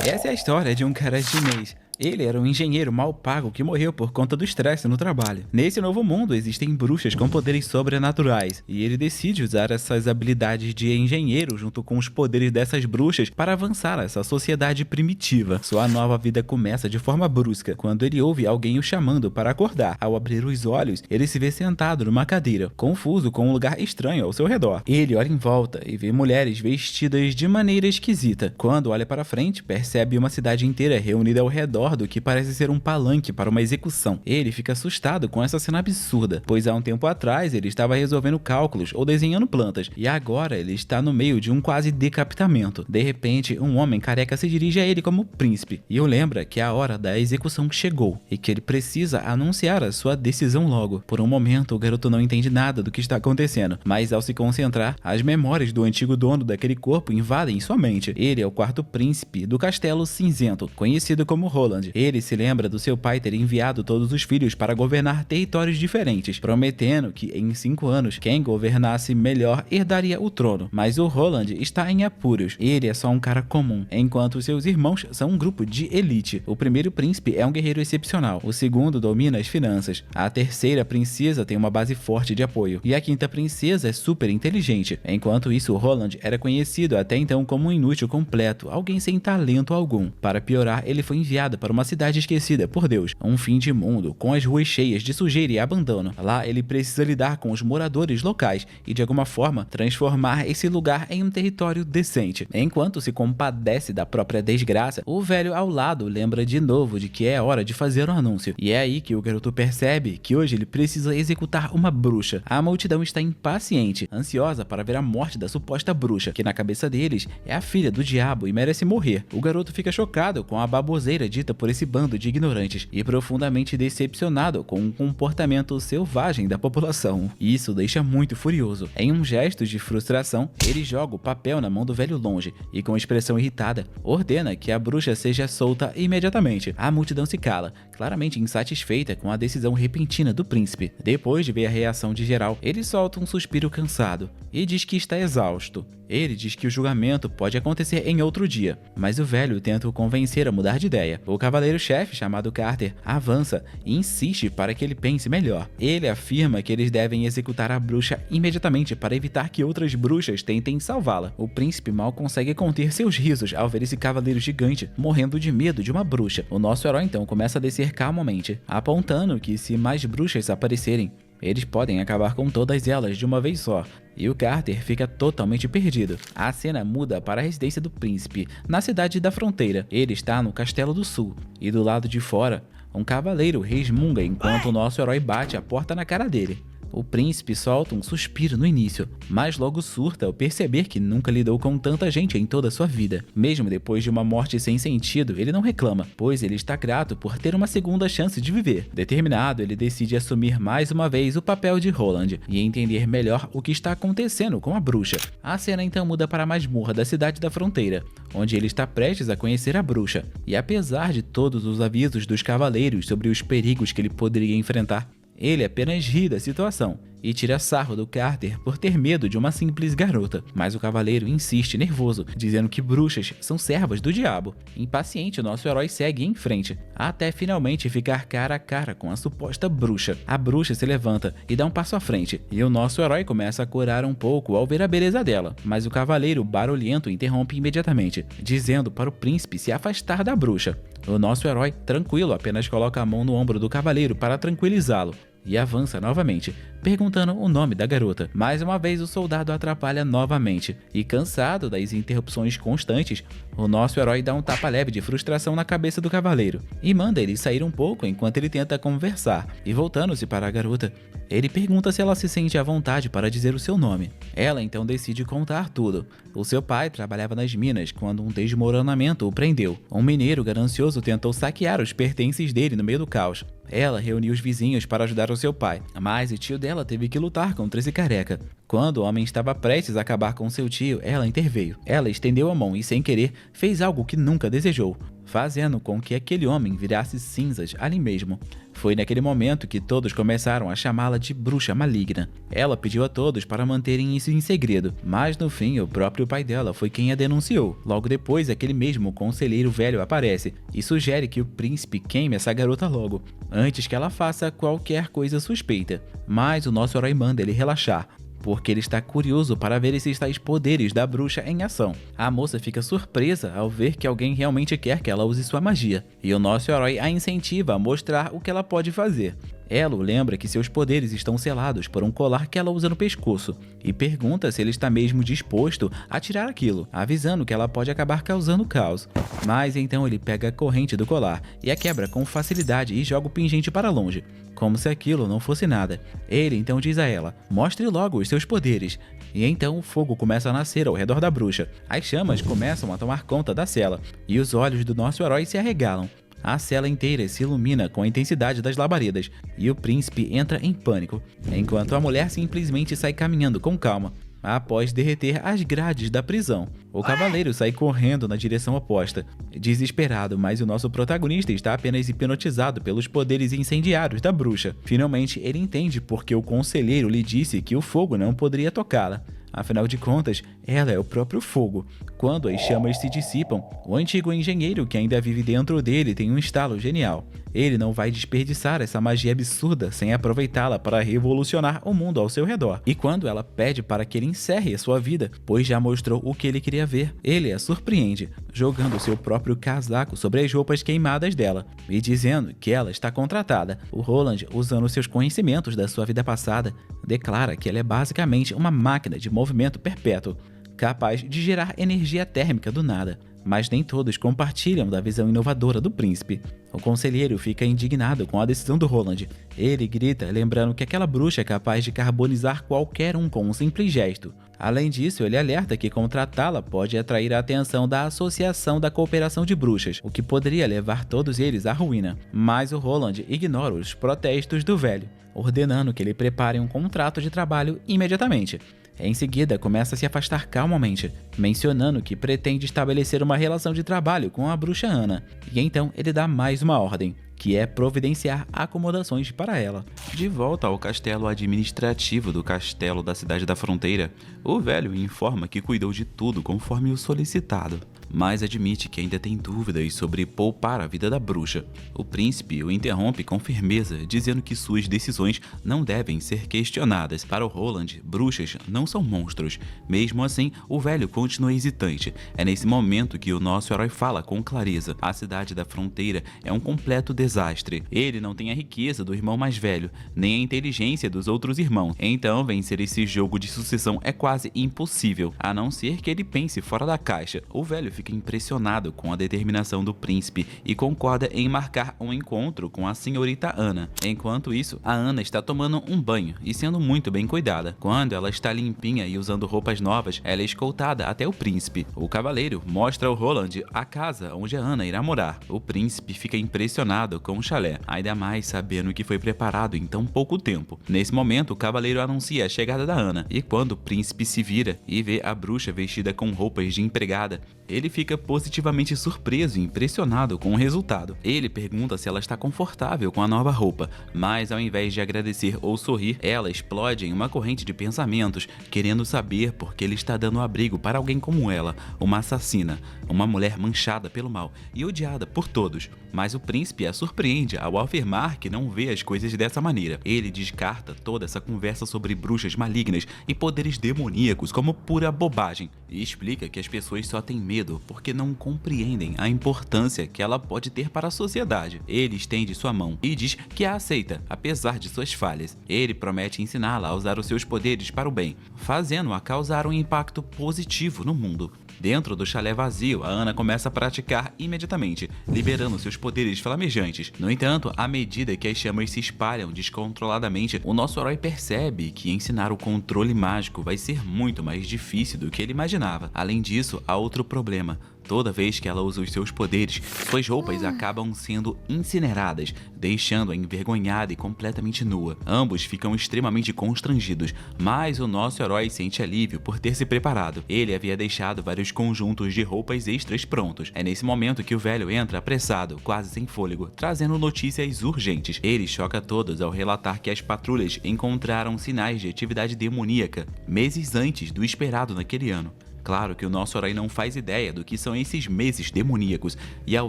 Essa é a história de um cara chinês. Ele era um engenheiro mal pago que morreu por conta do estresse no trabalho. Nesse novo mundo existem bruxas com poderes sobrenaturais, e ele decide usar essas habilidades de engenheiro junto com os poderes dessas bruxas para avançar essa sociedade primitiva. Sua nova vida começa de forma brusca, quando ele ouve alguém o chamando para acordar. Ao abrir os olhos, ele se vê sentado numa cadeira, confuso com um lugar estranho ao seu redor. Ele olha em volta e vê mulheres vestidas de maneira esquisita. Quando olha para frente, percebe uma cidade inteira reunida ao redor do que parece ser um palanque para uma execução. Ele fica assustado com essa cena absurda, pois há um tempo atrás ele estava resolvendo cálculos ou desenhando plantas, e agora ele está no meio de um quase decapitamento. De repente, um homem careca se dirige a ele como príncipe, e o lembra que a hora da execução chegou, e que ele precisa anunciar a sua decisão logo. Por um momento, o garoto não entende nada do que está acontecendo, mas ao se concentrar, as memórias do antigo dono daquele corpo invadem sua mente. Ele é o quarto príncipe do Castelo Cinzento, conhecido como Roland. Ele se lembra do seu pai ter enviado todos os filhos para governar territórios diferentes, prometendo que em 5 anos quem governasse melhor herdaria o trono. Mas o Roland está em apuros. Ele é só um cara comum, enquanto seus irmãos são um grupo de elite. O primeiro príncipe é um guerreiro excepcional, o segundo domina as finanças, a terceira princesa tem uma base forte de apoio, e a quinta princesa é super inteligente. Enquanto isso, o Roland era conhecido até então como um inútil completo, alguém sem talento algum. Para piorar, ele foi enviado para uma cidade esquecida por Deus, um fim de mundo, com as ruas cheias de sujeira e abandono. Lá ele precisa lidar com os moradores locais e de alguma forma transformar esse lugar em um território decente. Enquanto se compadece da própria desgraça, o velho ao lado lembra de novo de que é hora de fazer um anúncio, e é aí que o garoto percebe que hoje ele precisa executar uma bruxa. A multidão está impaciente, ansiosa para ver a morte da suposta bruxa, que na cabeça deles é a filha do diabo e merece morrer. O garoto fica chocado com a baboseira dita por esse bando de ignorantes e profundamente decepcionado com o comportamento selvagem da população. Isso deixa muito furioso. Em um gesto de frustração, ele joga o papel na mão do velho longe e, com expressão irritada, ordena que a bruxa seja solta imediatamente. A multidão se cala, claramente insatisfeita com a decisão repentina do príncipe. Depois de ver a reação de geral, ele solta um suspiro cansado e diz que está exausto. Ele diz que o julgamento pode acontecer em outro dia, mas o velho tenta o convencer a mudar de ideia. O cavaleiro-chefe, chamado Carter, avança e insiste para que ele pense melhor. Ele afirma que eles devem executar a bruxa imediatamente para evitar que outras bruxas tentem salvá-la. O príncipe mal consegue conter seus risos ao ver esse cavaleiro gigante morrendo de medo de uma bruxa. O nosso herói então começa a descer calmamente, apontando que se mais bruxas aparecerem, eles podem acabar com todas elas de uma vez só, e o Carter fica totalmente perdido. A cena muda para a residência do príncipe, na cidade da fronteira. Ele está no Castelo do Sul, e do lado de fora, um cavaleiro resmunga enquanto o nosso herói bate a porta na cara dele. O príncipe solta um suspiro no início, mas logo surta ao perceber que nunca lidou com tanta gente em toda a sua vida. Mesmo depois de uma morte sem sentido, ele não reclama, pois ele está grato por ter uma segunda chance de viver. Determinado, ele decide assumir mais uma vez o papel de Roland e entender melhor o que está acontecendo com a bruxa. A cena então muda para a masmorra da cidade da fronteira, onde ele está prestes a conhecer a bruxa. E apesar de todos os avisos dos cavaleiros sobre os perigos que ele poderia enfrentar, ele apenas ri da situação e tira sarro do Carter por ter medo de uma simples garota. Mas o cavaleiro insiste nervoso, dizendo que bruxas são servas do diabo. Impaciente, o nosso herói segue em frente, até finalmente ficar cara a cara com a suposta bruxa. A bruxa se levanta e dá um passo à frente, e o nosso herói começa a corar um pouco ao ver a beleza dela. Mas o cavaleiro barulhento interrompe imediatamente, dizendo para o príncipe se afastar da bruxa. O nosso herói, tranquilo, apenas coloca a mão no ombro do cavaleiro para tranquilizá-lo e avança novamente, perguntando o nome da garota. Mais uma vez o soldado atrapalha novamente, e cansado das interrupções constantes, o nosso herói dá um tapa leve de frustração na cabeça do cavaleiro e manda ele sair um pouco enquanto ele tenta conversar. E voltando-se para a garota, ele pergunta se ela se sente à vontade para dizer o seu nome. Ela então decide contar tudo. O seu pai trabalhava nas minas quando um desmoronamento o prendeu. Um mineiro ganancioso tentou saquear os pertences dele no meio do caos. Ela reuniu os vizinhos para ajudar o seu pai, mas o tio dela teve que lutar contra esse careca. Quando o homem estava prestes a acabar com seu tio, ela interveio. Ela estendeu a mão e, sem querer, fez algo que nunca desejou. fazendo com que aquele homem virasse cinzas ali mesmo. Foi naquele momento que todos começaram a chamá-la de bruxa maligna. Ela pediu a todos para manterem isso em segredo, mas no fim o próprio pai dela foi quem a denunciou. Logo depois, aquele mesmo conselheiro velho aparece e sugere que o príncipe queime essa garota logo, antes que ela faça qualquer coisa suspeita. Mas o nosso herói manda ele relaxar, porque ele está curioso para ver esses tais poderes da bruxa em ação. A moça fica surpresa ao ver que alguém realmente quer que ela use sua magia, e o nosso herói a incentiva a mostrar o que ela pode fazer. Ela o lembra que seus poderes estão selados por um colar que ela usa no pescoço, e pergunta se ele está mesmo disposto a tirar aquilo, avisando que ela pode acabar causando caos. Mas então ele pega a corrente do colar e a quebra com facilidade e joga o pingente para longe, como se aquilo não fosse nada. Ele então diz a ela: mostre logo os seus poderes. E então o fogo começa a nascer ao redor da bruxa. As chamas começam a tomar conta da cela, e os olhos do nosso herói se arregalam. A cela inteira se ilumina com a intensidade das labaredas, e o príncipe entra em pânico, enquanto a mulher simplesmente sai caminhando com calma, após derreter as grades da prisão. O cavaleiro sai correndo na direção oposta, desesperado, mas o nosso protagonista está apenas hipnotizado pelos poderes incendiários da bruxa. Finalmente, ele entende porque o conselheiro lhe disse que o fogo não poderia tocá-la. Afinal de contas, ela é o próprio fogo. Quando as chamas se dissipam, o antigo engenheiro que ainda vive dentro dele tem um estalo genial. Ele não vai desperdiçar essa magia absurda sem aproveitá-la para revolucionar o mundo ao seu redor. E quando ela pede para que ele encerre a sua vida, pois já mostrou o que ele queria ver, ele a surpreende, jogando seu próprio casaco sobre as roupas queimadas dela e dizendo que ela está contratada. O Roland, usando seus conhecimentos da sua vida passada, declara que ela é basicamente uma máquina de movimento perpétuo, capaz de gerar energia térmica do nada. Mas nem todos compartilham da visão inovadora do príncipe. O conselheiro fica indignado com a decisão do Roland. Ele grita, lembrando que aquela bruxa é capaz de carbonizar qualquer um com um simples gesto. Além disso, ele alerta que contratá-la pode atrair a atenção da Associação da Cooperação de Bruxas, o que poderia levar todos eles à ruína. Mas o Roland ignora os protestos do velho, ordenando que ele prepare um contrato de trabalho imediatamente. Em seguida, começa a se afastar calmamente, mencionando que pretende estabelecer uma relação de trabalho com a bruxa Ana. E então ele dá mais uma ordem, que é providenciar acomodações para ela. De volta ao castelo administrativo do castelo da cidade da fronteira, o velho informa que cuidou de tudo conforme o solicitado, mas admite que ainda tem dúvidas sobre poupar a vida da bruxa. O príncipe o interrompe com firmeza, dizendo que suas decisões não devem ser questionadas. Para o Roland, bruxas não são monstros. Mesmo assim, o velho continua hesitante. É nesse momento que o nosso herói fala com clareza: a cidade da fronteira é um completo desastre. Ele não tem a riqueza do irmão mais velho, nem a inteligência dos outros irmãos. Então, vencer esse jogo de sucessão é quase impossível, a não ser que ele pense fora da caixa. O velho fica impressionado com a determinação do príncipe e concorda em marcar um encontro com a senhorita Ana. Enquanto isso, a Ana está tomando um banho e sendo muito bem cuidada. Quando ela está limpinha e usando roupas novas, ela é escoltada até o príncipe. O cavaleiro mostra ao Roland a casa onde a Ana irá morar. O príncipe fica impressionado com o chalé, ainda mais sabendo que foi preparado em tão pouco tempo. Nesse momento, o cavaleiro anuncia a chegada da Ana, e quando o príncipe se vira e vê a bruxa vestida com roupas de empregada, ele fica positivamente surpreso e impressionado com o resultado. Ele pergunta se ela está confortável com a nova roupa, mas ao invés de agradecer ou sorrir, ela explode em uma corrente de pensamentos, querendo saber por que ele está dando abrigo para alguém como ela, uma assassina, uma mulher manchada pelo mal e odiada por todos. Mas o príncipe a surpreende ao afirmar que não vê as coisas dessa maneira. Ele descarta toda essa conversa sobre bruxas malignas e poderes demoníacos como pura bobagem, e explica que as pessoas só têm medo porque não compreendem a importância que ela pode ter para a sociedade. Ele estende sua mão e diz que a aceita, apesar de suas falhas. Ele promete ensiná-la a usar os seus poderes para o bem, fazendo-a causar um impacto positivo no mundo. Dentro do chalé vazio, a Ana começa a praticar imediatamente, liberando seus poderes flamejantes. No entanto, à medida que as chamas se espalham descontroladamente, o nosso herói percebe que ensinar o controle mágico vai ser muito mais difícil do que ele imaginava. Além disso, há outro problema. Toda vez que ela usa os seus poderes, suas roupas acabam sendo incineradas, deixando-a envergonhada e completamente nua. Ambos ficam extremamente constrangidos, mas o nosso herói sente alívio por ter se preparado. Ele havia deixado vários conjuntos de roupas extras prontos. É nesse momento que o velho entra apressado, quase sem fôlego, trazendo notícias urgentes. Ele choca todos ao relatar que as patrulhas encontraram sinais de atividade demoníaca meses antes do esperado naquele ano. Claro que o nosso herói não faz ideia do que são esses meses demoníacos, e ao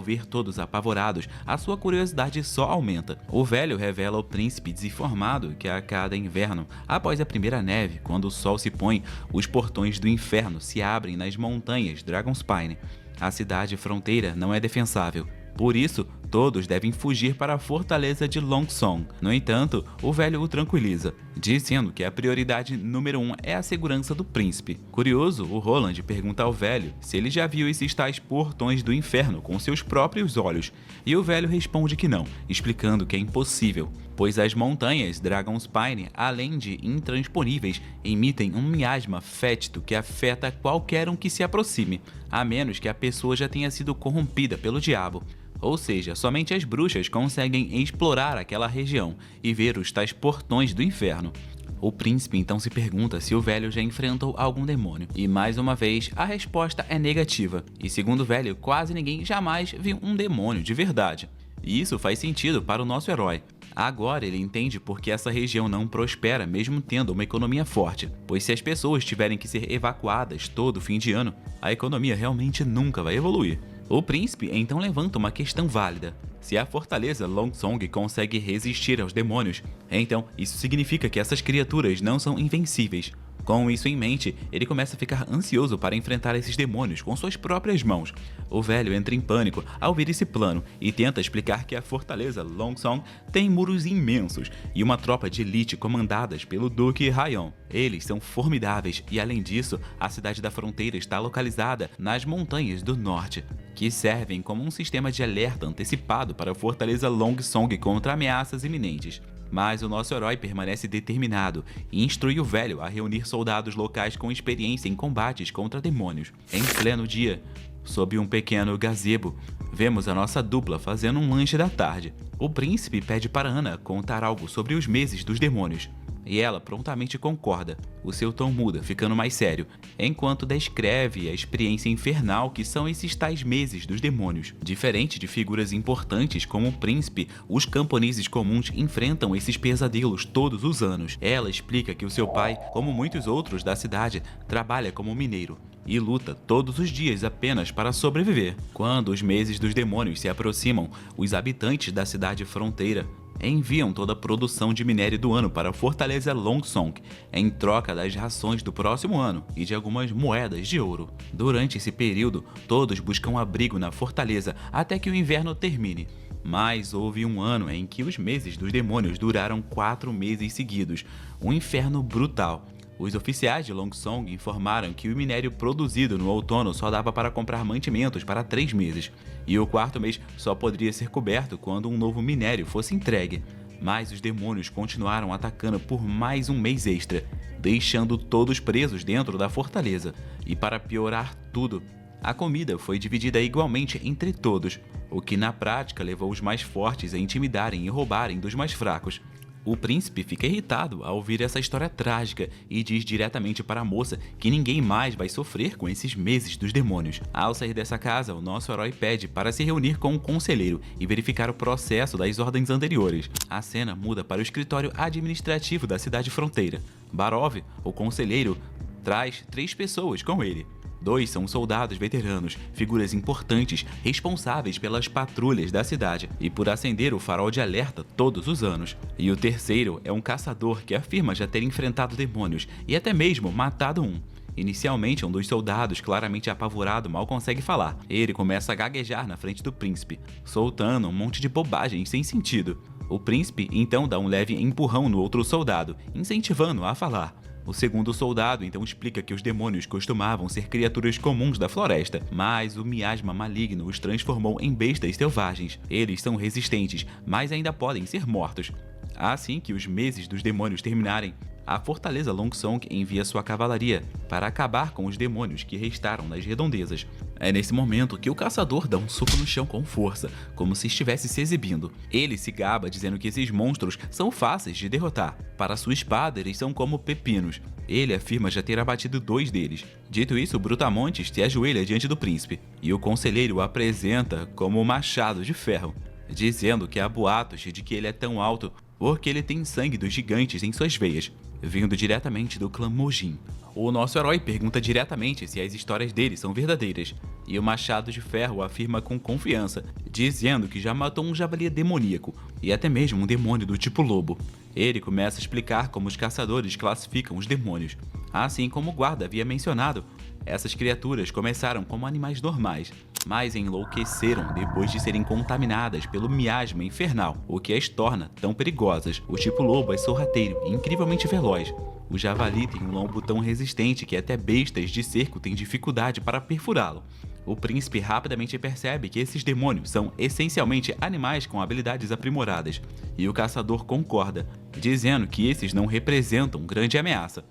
ver todos apavorados, a sua curiosidade só aumenta. O velho revela ao príncipe desinformado que a cada inverno, após a primeira neve, quando o sol se põe, os portões do inferno se abrem nas montanhas Dragonspine. A cidade fronteira não é defensável. Por isso, todos devem fugir para a fortaleza de Longsong. No entanto, o velho o tranquiliza, dizendo que a prioridade número 1 é a segurança do príncipe. Curioso, o Roland pergunta ao velho se ele já viu esses tais portões do inferno com seus próprios olhos, e o velho responde que não, explicando que é impossível, pois as montanhas Dragonspine, além de intransponíveis, emitem um miasma fétido que afeta qualquer um que se aproxime, a menos que a pessoa já tenha sido corrompida pelo diabo. Ou seja, somente as bruxas conseguem explorar aquela região e ver os tais portões do inferno. O príncipe então se pergunta se o velho já enfrentou algum demônio. E mais uma vez, a resposta é negativa. E segundo o velho, quase ninguém jamais viu um demônio de verdade. E isso faz sentido para o nosso herói. Agora ele entende por que essa região não prospera mesmo tendo uma economia forte, pois se as pessoas tiverem que ser evacuadas todo fim de ano, a economia realmente nunca vai evoluir. O príncipe então levanta uma questão válida. Se a fortaleza Longsong consegue resistir aos demônios, então isso significa que essas criaturas não são invencíveis. Com isso em mente, ele começa a ficar ansioso para enfrentar esses demônios com suas próprias mãos. O velho entra em pânico ao ver esse plano e tenta explicar que a fortaleza Longsong tem muros imensos e uma tropa de elite comandadas pelo Duque Raion. Eles são formidáveis e, além disso, a cidade da fronteira está localizada nas montanhas do norte, que servem como um sistema de alerta antecipado para a fortaleza Longsong contra ameaças iminentes. Mas o nosso herói permanece determinado e instrui o velho a reunir soldados locais com experiência em combates contra demônios. Em pleno dia, sob um pequeno gazebo, vemos a nossa dupla fazendo um lanche da tarde. O príncipe pede para Ana contar algo sobre os meses dos demônios, e ela prontamente concorda. O seu tom muda, ficando mais sério, enquanto descreve a experiência infernal que são esses tais meses dos demônios. Diferente de figuras importantes como o príncipe, os camponeses comuns enfrentam esses pesadelos todos os anos. Ela explica que o seu pai, como muitos outros da cidade, trabalha como mineiro e luta todos os dias apenas para sobreviver. Quando os meses dos demônios se aproximam, os habitantes da cidade fronteira enviam toda a produção de minério do ano para a fortaleza Longsong, em troca das rações do próximo ano e de algumas moedas de ouro. Durante esse período, todos buscam abrigo na fortaleza até que o inverno termine. Mas houve um ano em que os meses dos demônios duraram 4 meses seguidos, um inferno brutal. Os oficiais de Longsong informaram que o minério produzido no outono só dava para comprar mantimentos para 3 meses, e o 4º mês só poderia ser coberto quando um novo minério fosse entregue. Mas os demônios continuaram atacando por mais um mês extra, deixando todos presos dentro da fortaleza. E para piorar tudo, a comida foi dividida igualmente entre todos, o que na prática levou os mais fortes a intimidarem e roubarem dos mais fracos. O príncipe fica irritado ao ouvir essa história trágica e diz diretamente para a moça que ninguém mais vai sofrer com esses meses dos demônios. Ao sair dessa casa, o nosso herói pede para se reunir com um conselheiro e verificar o processo das ordens anteriores. A cena muda para o escritório administrativo da cidade fronteira. Barov, o conselheiro, traz 3 pessoas com ele. 2 são soldados veteranos, figuras importantes responsáveis pelas patrulhas da cidade e por acender o farol de alerta todos os anos. E o terceiro é um caçador que afirma já ter enfrentado demônios e até mesmo matado um. Inicialmente, um dos soldados, claramente apavorado, mal consegue falar. Ele começa a gaguejar na frente do príncipe, soltando um monte de bobagens sem sentido. O príncipe então dá um leve empurrão no outro soldado, incentivando-o a falar. O segundo soldado então explica que os demônios costumavam ser criaturas comuns da floresta, mas o miasma maligno os transformou em bestas selvagens. Eles são resistentes, mas ainda podem ser mortos. Assim que os meses dos demônios terminarem, a fortaleza Longsong envia sua cavalaria para acabar com os demônios que restaram nas redondezas. É nesse momento que o caçador dá um soco no chão com força, como se estivesse se exibindo. Ele se gaba dizendo que esses monstros são fáceis de derrotar. Para sua espada, eles são como pepinos. Ele afirma já ter abatido 2 deles. Dito isso, Brutamontes se ajoelha diante do príncipe, e o conselheiro o apresenta como o machado de ferro, dizendo que há boatos de que ele é tão alto porque ele tem sangue dos gigantes em suas veias, vindo diretamente do clã Mojin. O nosso herói pergunta diretamente se as histórias dele são verdadeiras, e o Machado de Ferro afirma com confiança, dizendo que já matou um javali demoníaco e até mesmo um demônio do tipo lobo. Ele começa a explicar como os caçadores classificam os demônios. Assim como o guarda havia mencionado, essas criaturas começaram como animais normais, mas enlouqueceram depois de serem contaminadas pelo miasma infernal, o que as torna tão perigosas. O tipo lobo é sorrateiro e incrivelmente veloz. O javali tem um lombo tão resistente que até bestas de cerco têm dificuldade para perfurá-lo. O príncipe rapidamente percebe que esses demônios são essencialmente animais com habilidades aprimoradas, e o caçador concorda, dizendo que esses não representam grande ameaça.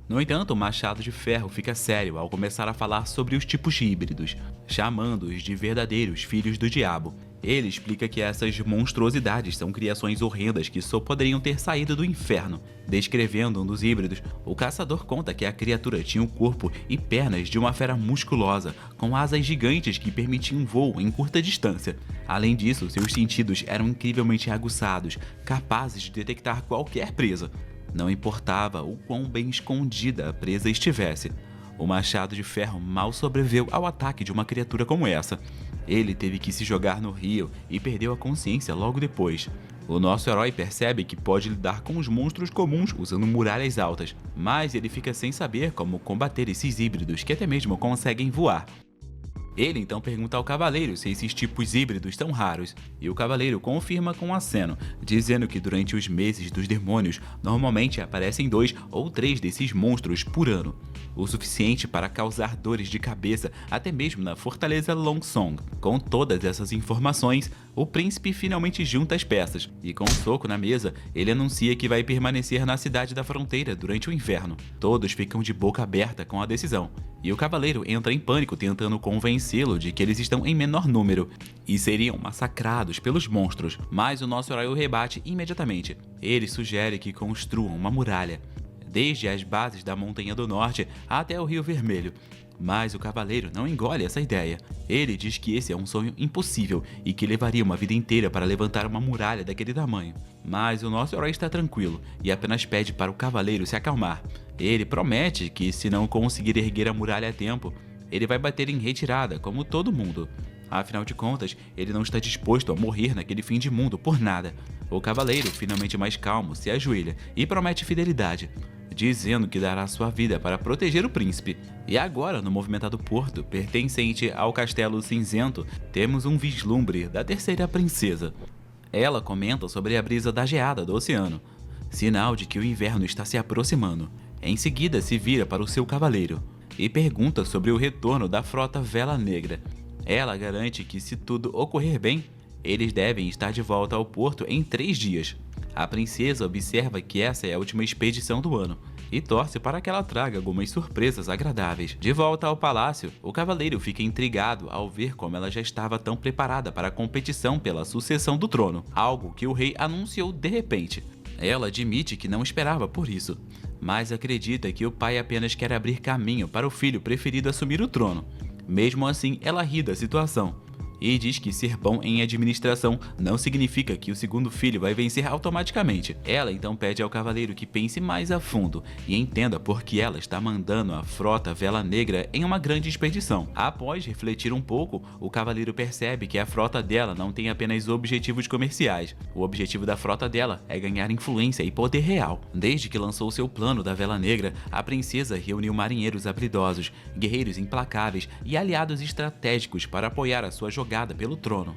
No entanto, o Machado de Ferro fica sério ao começar a falar sobre os tipos híbridos, chamando-os de verdadeiros filhos do diabo. Ele explica que essas monstruosidades são criações horrendas que só poderiam ter saído do inferno. Descrevendo um dos híbridos, o caçador conta que a criatura tinha o corpo e pernas de uma fera musculosa, com asas gigantes que permitiam voo em curta distância. Além disso, seus sentidos eram incrivelmente aguçados, capazes de detectar qualquer presa. Não importava o quão bem escondida a presa estivesse. O Machado de Ferro mal sobreviveu ao ataque de uma criatura como essa. Ele teve que se jogar no rio e perdeu a consciência logo depois. O nosso herói percebe que pode lidar com os monstros comuns usando muralhas altas, mas ele fica sem saber como combater esses híbridos que até mesmo conseguem voar. Ele então pergunta ao cavaleiro se esses tipos híbridos são raros, e o cavaleiro confirma com um aceno, dizendo que durante os meses dos demônios, normalmente aparecem 2 ou 3 desses monstros por ano, o suficiente para causar dores de cabeça até mesmo na fortaleza Longsong. Com todas essas informações, o príncipe finalmente junta as peças, e com um soco na mesa, ele anuncia que vai permanecer na cidade da fronteira durante o inverno. Todos ficam de boca aberta com a decisão, e o cavaleiro entra em pânico tentando convencê-lo de que eles estão em menor número e seriam massacrados pelos monstros, mas o nosso herói o rebate imediatamente. Ele sugere que construam uma muralha, desde as bases da Montanha do Norte até o Rio Vermelho. Mas o cavaleiro não engole essa ideia. Ele diz que esse é um sonho impossível e que levaria uma vida inteira para levantar uma muralha daquele tamanho. Mas o nosso herói está tranquilo e apenas pede para o cavaleiro se acalmar. Ele promete que, se não conseguir erguer a muralha a tempo, ele vai bater em retirada, como todo mundo. Afinal de contas, ele não está disposto a morrer naquele fim de mundo por nada. O cavaleiro, finalmente mais calmo, se ajoelha e promete fidelidade, dizendo que dará sua vida para proteger o príncipe. E agora, no movimentado porto, pertencente ao Castelo Cinzento, temos um vislumbre da terceira princesa. Ela comenta sobre a brisa da geada do oceano, sinal de que o inverno está se aproximando. Em seguida, se vira para o seu cavaleiro e pergunta sobre o retorno da frota Vela Negra. Ela garante que, se tudo ocorrer bem, eles devem estar de volta ao porto em 3 dias. A princesa observa que essa é a última expedição do ano e torce para que ela traga algumas surpresas agradáveis. De volta ao palácio, o cavaleiro fica intrigado ao ver como ela já estava tão preparada para a competição pela sucessão do trono, algo que o rei anunciou de repente. Ela admite que não esperava por isso, mas acredita que o pai apenas quer abrir caminho para o filho preferido assumir o trono. Mesmo assim, ela ri da situação e diz que ser bom em administração não significa que o segundo filho vai vencer automaticamente. Ela então pede ao cavaleiro que pense mais a fundo e entenda por que ela está mandando a frota Vela Negra em uma grande expedição. Após refletir um pouco, o cavaleiro percebe que a frota dela não tem apenas objetivos comerciais. O objetivo da frota dela é ganhar influência e poder real. Desde que lançou seu plano da Vela Negra, a princesa reuniu marinheiros habilidosos, guerreiros implacáveis e aliados estratégicos para apoiar a sua jogada pelo trono.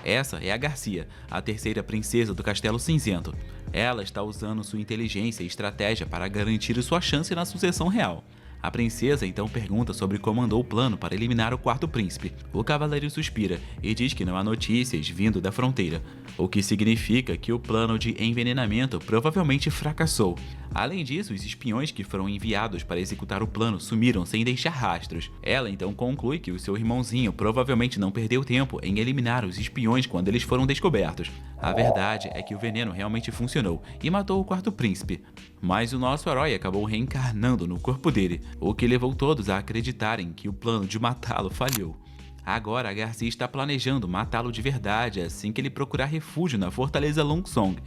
Essa é a Garcia, a terceira princesa do Castelo Cinzento. Ela está usando sua inteligência e estratégia para garantir sua chance na sucessão real. A princesa então pergunta sobre como andou o plano para eliminar o quarto príncipe. O cavaleiro suspira e diz que não há notícias vindo da fronteira, o que significa que o plano de envenenamento provavelmente fracassou. Além disso, os espiões que foram enviados para executar o plano sumiram sem deixar rastros. Ela então conclui que o seu irmãozinho provavelmente não perdeu tempo em eliminar os espiões quando eles foram descobertos. A verdade é que o veneno realmente funcionou e matou o quarto príncipe, mas o nosso herói acabou reencarnando no corpo dele, o que levou todos a acreditarem que o plano de matá-lo falhou. Agora, a Garcia está planejando matá-lo de verdade assim que ele procurar refúgio na Fortaleza Longsong,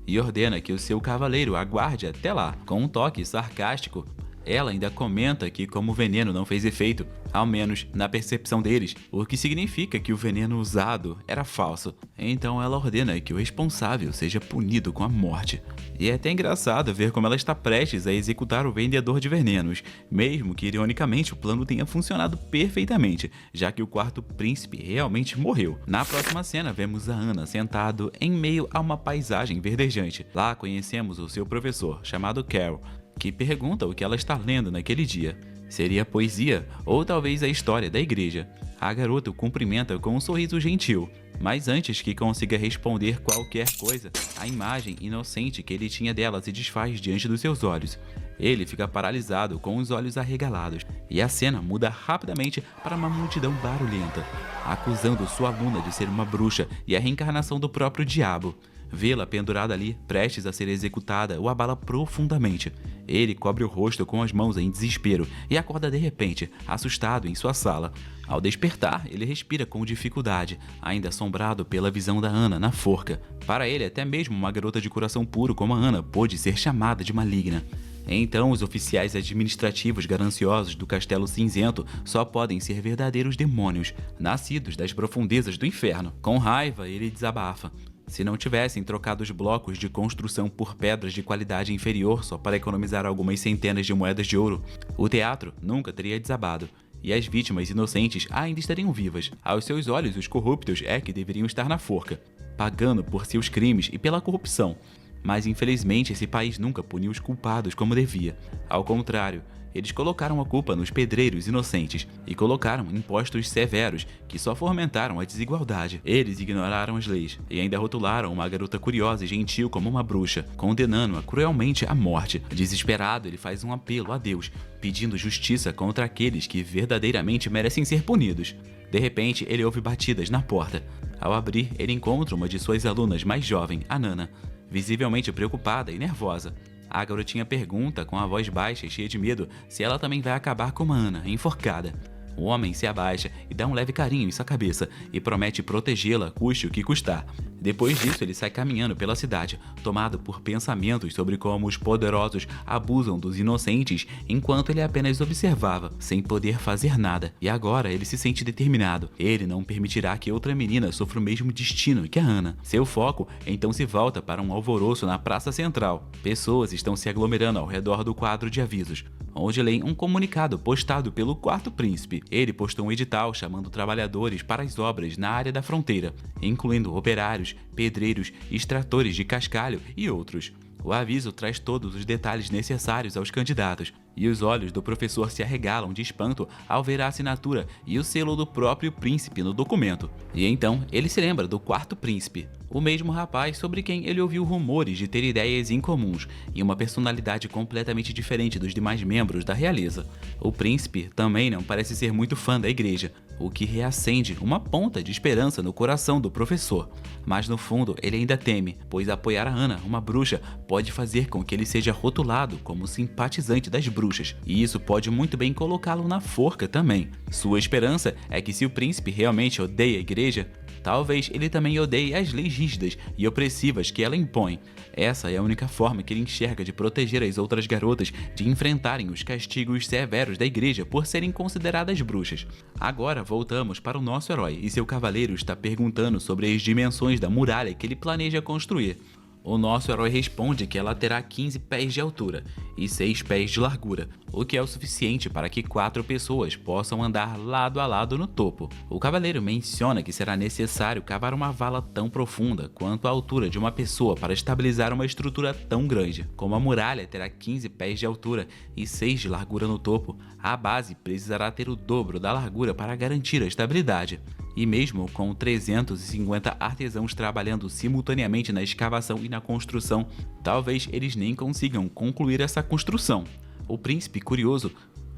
e ordena que o seu cavaleiro aguarde até lá. Com um toque sarcástico, ela ainda comenta que como o veneno não fez efeito, ao menos na percepção deles, o que significa que o veneno usado era falso. Então ela ordena que o responsável seja punido com a morte. E é até engraçado ver como ela está prestes a executar o vendedor de venenos, mesmo que ironicamente o plano tenha funcionado perfeitamente, já que o quarto príncipe realmente morreu. Na próxima cena vemos a Ana sentado em meio a uma paisagem verdejante. Lá conhecemos o seu professor, chamado Carol, que pergunta o que ela está lendo naquele dia. Seria poesia ou talvez a história da igreja. A garota o cumprimenta com um sorriso gentil, mas antes que consiga responder qualquer coisa, a imagem inocente que ele tinha dela se desfaz diante dos seus olhos. Ele fica paralisado com os olhos arregalados e a cena muda rapidamente para uma multidão barulhenta, acusando sua aluna de ser uma bruxa e a reencarnação do próprio diabo. Vê-la pendurada ali, prestes a ser executada, o abala profundamente. Ele cobre o rosto com as mãos em desespero e acorda de repente, assustado em sua sala. Ao despertar, ele respira com dificuldade, ainda assombrado pela visão da Ana na forca. Para ele, até mesmo uma garota de coração puro como a Ana pôde ser chamada de maligna. Então, os oficiais administrativos gananciosos do Castelo Cinzento só podem ser verdadeiros demônios, nascidos das profundezas do inferno. Com raiva, ele desabafa. Se não tivessem trocado os blocos de construção por pedras de qualidade inferior só para economizar algumas centenas de moedas de ouro, o teatro nunca teria desabado, e as vítimas inocentes ainda estariam vivas. Aos seus olhos, os corruptos é que deveriam estar na forca, pagando por seus crimes e pela corrupção. Mas infelizmente esse país nunca puniu os culpados como devia. Ao contrário, eles colocaram a culpa nos pedreiros inocentes e colocaram impostos severos que só fomentaram a desigualdade. Eles ignoraram as leis e ainda rotularam uma garota curiosa e gentil como uma bruxa, condenando-a cruelmente à morte. Desesperado, ele faz um apelo a Deus, pedindo justiça contra aqueles que verdadeiramente merecem ser punidos. De repente, ele ouve batidas na porta. Ao abrir, ele encontra uma de suas alunas mais jovem, a Nana, visivelmente preocupada e nervosa. A garotinha pergunta com a voz baixa e cheia de medo se ela também vai acabar como a Ana, enforcada. O homem se abaixa e dá um leve carinho em sua cabeça e promete protegê-la, custe o que custar. Depois disso, ele sai caminhando pela cidade, tomado por pensamentos sobre como os poderosos abusam dos inocentes, enquanto ele apenas observava, sem poder fazer nada. E agora ele se sente determinado. Ele não permitirá que outra menina sofra o mesmo destino que a Ana. Seu foco então se volta para um alvoroço na praça central. Pessoas estão se aglomerando ao redor do quadro de avisos, onde leem um comunicado postado pelo quarto príncipe. Ele postou um edital chamando trabalhadores para as obras na área da fronteira, incluindo operários, pedreiros, extratores de cascalho e outros. O aviso traz todos os detalhes necessários aos candidatos, e os olhos do professor se arregalam de espanto ao ver a assinatura e o selo do próprio príncipe no documento. E então ele se lembra do quarto príncipe, o mesmo rapaz sobre quem ele ouviu rumores de ter ideias incomuns e uma personalidade completamente diferente dos demais membros da realeza. O príncipe também não parece ser muito fã da igreja, o que reacende uma ponta de esperança no coração do professor. Mas no fundo ele ainda teme, pois apoiar a Ana, uma bruxa, pode fazer com que ele seja rotulado como simpatizante das bruxas, e isso pode muito bem colocá-lo na forca também. Sua esperança é que se o príncipe realmente odeia a igreja, talvez ele também odeie as leis rígidas e opressivas que ela impõe. Essa é a única forma que ele enxerga de proteger as outras garotas de enfrentarem os castigos severos da igreja por serem consideradas bruxas. Agora voltamos para o nosso herói e seu cavaleiro está perguntando sobre as dimensões da muralha que ele planeja construir. O nosso herói responde que ela terá 15 pés de altura e 6 pés de largura, o que é o suficiente para que 4 pessoas possam andar lado a lado no topo. O cavaleiro menciona que será necessário cavar uma vala tão profunda quanto a altura de uma pessoa para estabilizar uma estrutura tão grande. Como a muralha terá 15 pés de altura e 6 de largura no topo, a base precisará ter o dobro da largura para garantir a estabilidade. E mesmo com 350 artesãos trabalhando simultaneamente na escavação e na construção, talvez eles nem consigam concluir essa construção. O príncipe, curioso,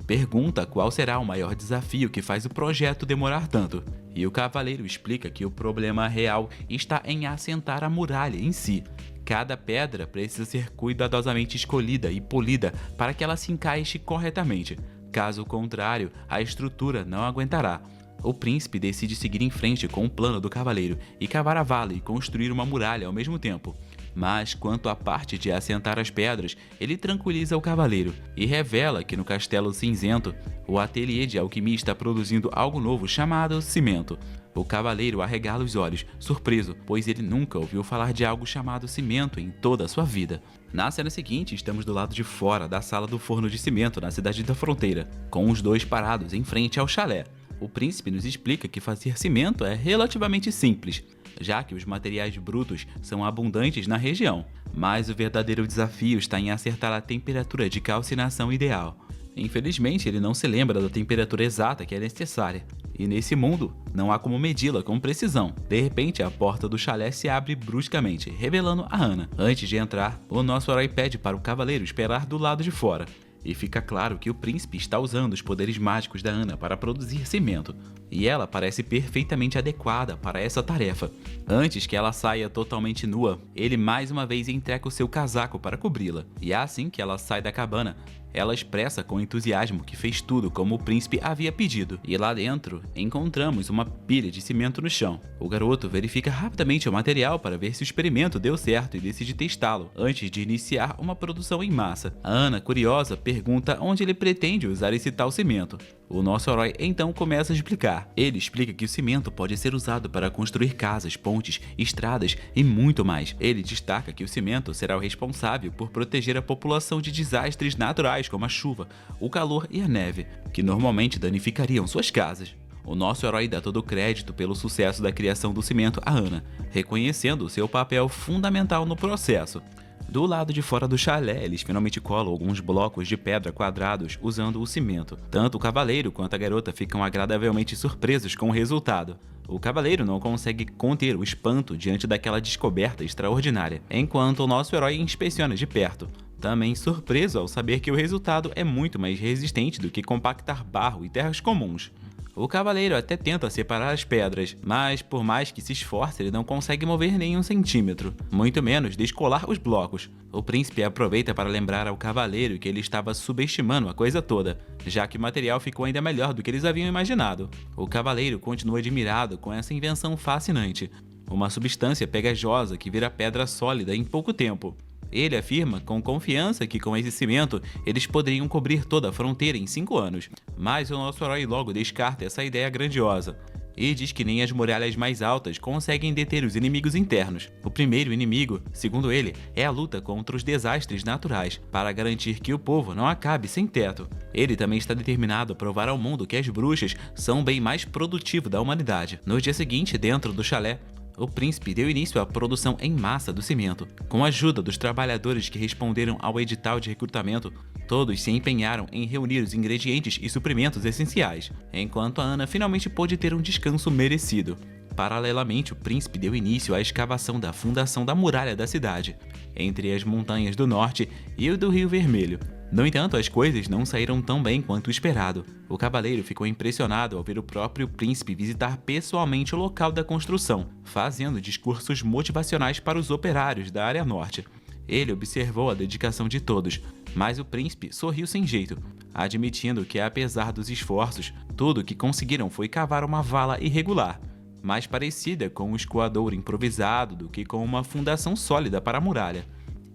pergunta qual será o maior desafio que faz o projeto demorar tanto. E o cavaleiro explica que o problema real está em assentar a muralha em si. Cada pedra precisa ser cuidadosamente escolhida e polida para que ela se encaixe corretamente. Caso contrário, a estrutura não aguentará. O príncipe decide seguir em frente com o plano do cavaleiro e cavar a vala e construir uma muralha ao mesmo tempo. Mas quanto à parte de assentar as pedras, ele tranquiliza o cavaleiro e revela que no Castelo Cinzento, o ateliê de alquimia está produzindo algo novo chamado cimento. O cavaleiro arregala os olhos, surpreso, pois ele nunca ouviu falar de algo chamado cimento em toda a sua vida. Na cena seguinte, estamos do lado de fora da sala do forno de cimento na cidade da fronteira, com os dois parados em frente ao chalé. O príncipe nos explica que fazer cimento é relativamente simples, já que os materiais brutos são abundantes na região, mas o verdadeiro desafio está em acertar a temperatura de calcinação ideal. Infelizmente, ele não se lembra da temperatura exata que é necessária, e nesse mundo não há como medi-la com precisão. De repente, a porta do chalé se abre bruscamente, revelando a Ana. Antes de entrar, o nosso herói pede para o cavaleiro esperar do lado de fora. E fica claro que o príncipe está usando os poderes mágicos da Ana para produzir cimento, e ela parece perfeitamente adequada para essa tarefa. Antes que ela saia totalmente nua, ele mais uma vez entrega o seu casaco para cobri-la, e assim que ela sai da cabana, ela expressa com entusiasmo que fez tudo como o príncipe havia pedido, e lá dentro encontramos uma pilha de cimento no chão. O garoto verifica rapidamente o material para ver se o experimento deu certo e decide testá-lo antes de iniciar uma produção em massa. A Ana, curiosa, pergunta onde ele pretende usar esse tal cimento. O nosso herói então começa a explicar. Ele explica que o cimento pode ser usado para construir casas, pontes, estradas e muito mais. Ele destaca que o cimento será o responsável por proteger a população de desastres naturais como a chuva, o calor e a neve, que normalmente danificariam suas casas. O nosso herói dá todo o crédito pelo sucesso da criação do cimento a Ana, reconhecendo seu papel fundamental no processo. Do lado de fora do chalé, eles finalmente colam alguns blocos de pedra quadrados usando o cimento. Tanto o cavaleiro quanto a garota ficam agradavelmente surpresos com o resultado. O cavaleiro não consegue conter o espanto diante daquela descoberta extraordinária, enquanto o nosso herói inspeciona de perto, também surpreso ao saber que o resultado é muito mais resistente do que compactar barro e terras comuns. O cavaleiro até tenta separar as pedras, mas por mais que se esforce, ele não consegue mover nem um centímetro, muito menos descolar os blocos. O príncipe aproveita para lembrar ao cavaleiro que ele estava subestimando a coisa toda, já que o material ficou ainda melhor do que eles haviam imaginado. O cavaleiro continua admirado com essa invenção fascinante, uma substância pegajosa que vira pedra sólida em pouco tempo. Ele afirma com confiança que com esse cimento eles poderiam cobrir toda a fronteira em 5 anos, mas o nosso herói logo descarta essa ideia grandiosa e diz que nem as muralhas mais altas conseguem deter os inimigos internos. O primeiro inimigo, segundo ele, é a luta contra os desastres naturais, para garantir que o povo não acabe sem teto. Ele também está determinado a provar ao mundo que as bruxas são o bem mais produtivo da humanidade. No dia seguinte, dentro do chalé, o príncipe deu início à produção em massa do cimento. Com a ajuda dos trabalhadores que responderam ao edital de recrutamento, todos se empenharam em reunir os ingredientes e suprimentos essenciais, enquanto a Ana finalmente pôde ter um descanso merecido. Paralelamente, o príncipe deu início à escavação da fundação da muralha da cidade, entre as montanhas do norte e o do Rio Vermelho. No entanto, as coisas não saíram tão bem quanto esperado. O cavaleiro ficou impressionado ao ver o próprio príncipe visitar pessoalmente o local da construção, fazendo discursos motivacionais para os operários da área norte. Ele observou a dedicação de todos, mas o príncipe sorriu sem jeito, admitindo que, apesar dos esforços, tudo o que conseguiram foi cavar uma vala irregular, mais parecida com um escoador improvisado do que com uma fundação sólida para a muralha.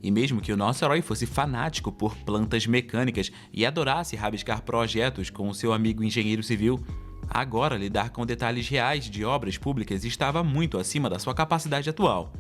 E mesmo que o nosso herói fosse fanático por plantas mecânicas e adorasse rabiscar projetos com o seu amigo engenheiro civil, agora lidar com detalhes reais de obras públicas estava muito acima da sua capacidade atual.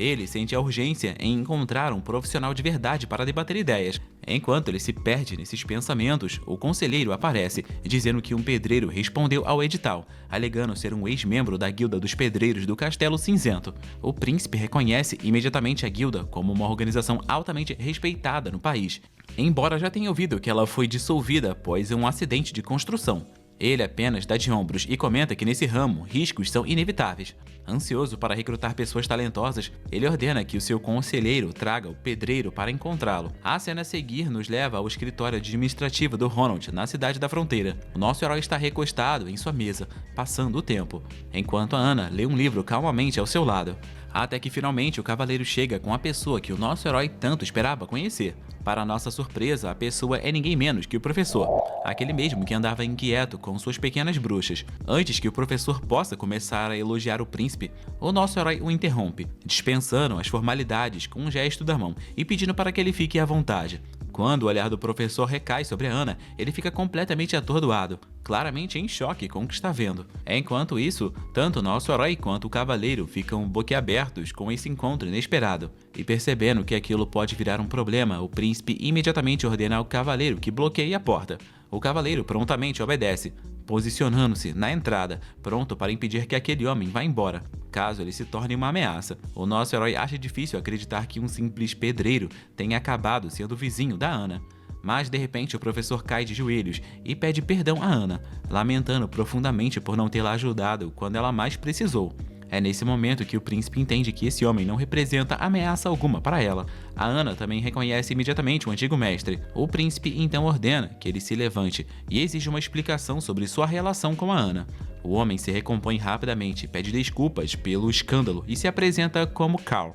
Ele sente a urgência em encontrar um profissional de verdade para debater ideias. Enquanto ele se perde nesses pensamentos, o conselheiro aparece, dizendo que um pedreiro respondeu ao edital, alegando ser um ex-membro da Guilda dos Pedreiros do Castelo Cinzento. O príncipe reconhece imediatamente a guilda como uma organização altamente respeitada no país, embora já tenha ouvido que ela foi dissolvida após um acidente de construção. Ele apenas dá de ombros e comenta que nesse ramo, riscos são inevitáveis. Ansioso para recrutar pessoas talentosas, ele ordena que o seu conselheiro traga o pedreiro para encontrá-lo. A cena a seguir nos leva ao escritório administrativo do Ronald, na cidade da fronteira. O nosso herói está recostado em sua mesa, passando o tempo, enquanto a Ana lê um livro calmamente ao seu lado. Até que finalmente o cavaleiro chega com a pessoa que o nosso herói tanto esperava conhecer. Para nossa surpresa, a pessoa é ninguém menos que o professor, aquele mesmo que andava inquieto com suas pequenas bruxas. Antes que o professor possa começar a elogiar o príncipe, o nosso herói o interrompe, dispensando as formalidades com um gesto da mão e pedindo para que ele fique à vontade. Quando o olhar do professor recai sobre a Ana, ele fica completamente atordoado, claramente em choque com o que está vendo. Enquanto isso, tanto nosso herói quanto o cavaleiro ficam boquiabertos com esse encontro inesperado. E percebendo que aquilo pode virar um problema, o príncipe imediatamente ordena ao cavaleiro que bloqueie a porta. O cavaleiro prontamente obedece, posicionando-se na entrada, pronto para impedir que aquele homem vá embora, caso ele se torne uma ameaça. O nosso herói acha difícil acreditar que um simples pedreiro tenha acabado sendo vizinho da Ana. Mas de repente o professor cai de joelhos e pede perdão a Ana, lamentando profundamente por não tê-la ajudado quando ela mais precisou. É nesse momento que o príncipe entende que esse homem não representa ameaça alguma para ela. A Ana também reconhece imediatamente o antigo mestre. O príncipe então ordena que ele se levante e exige uma explicação sobre sua relação com a Ana. O homem se recompõe rapidamente, pede desculpas pelo escândalo e se apresenta como Carl,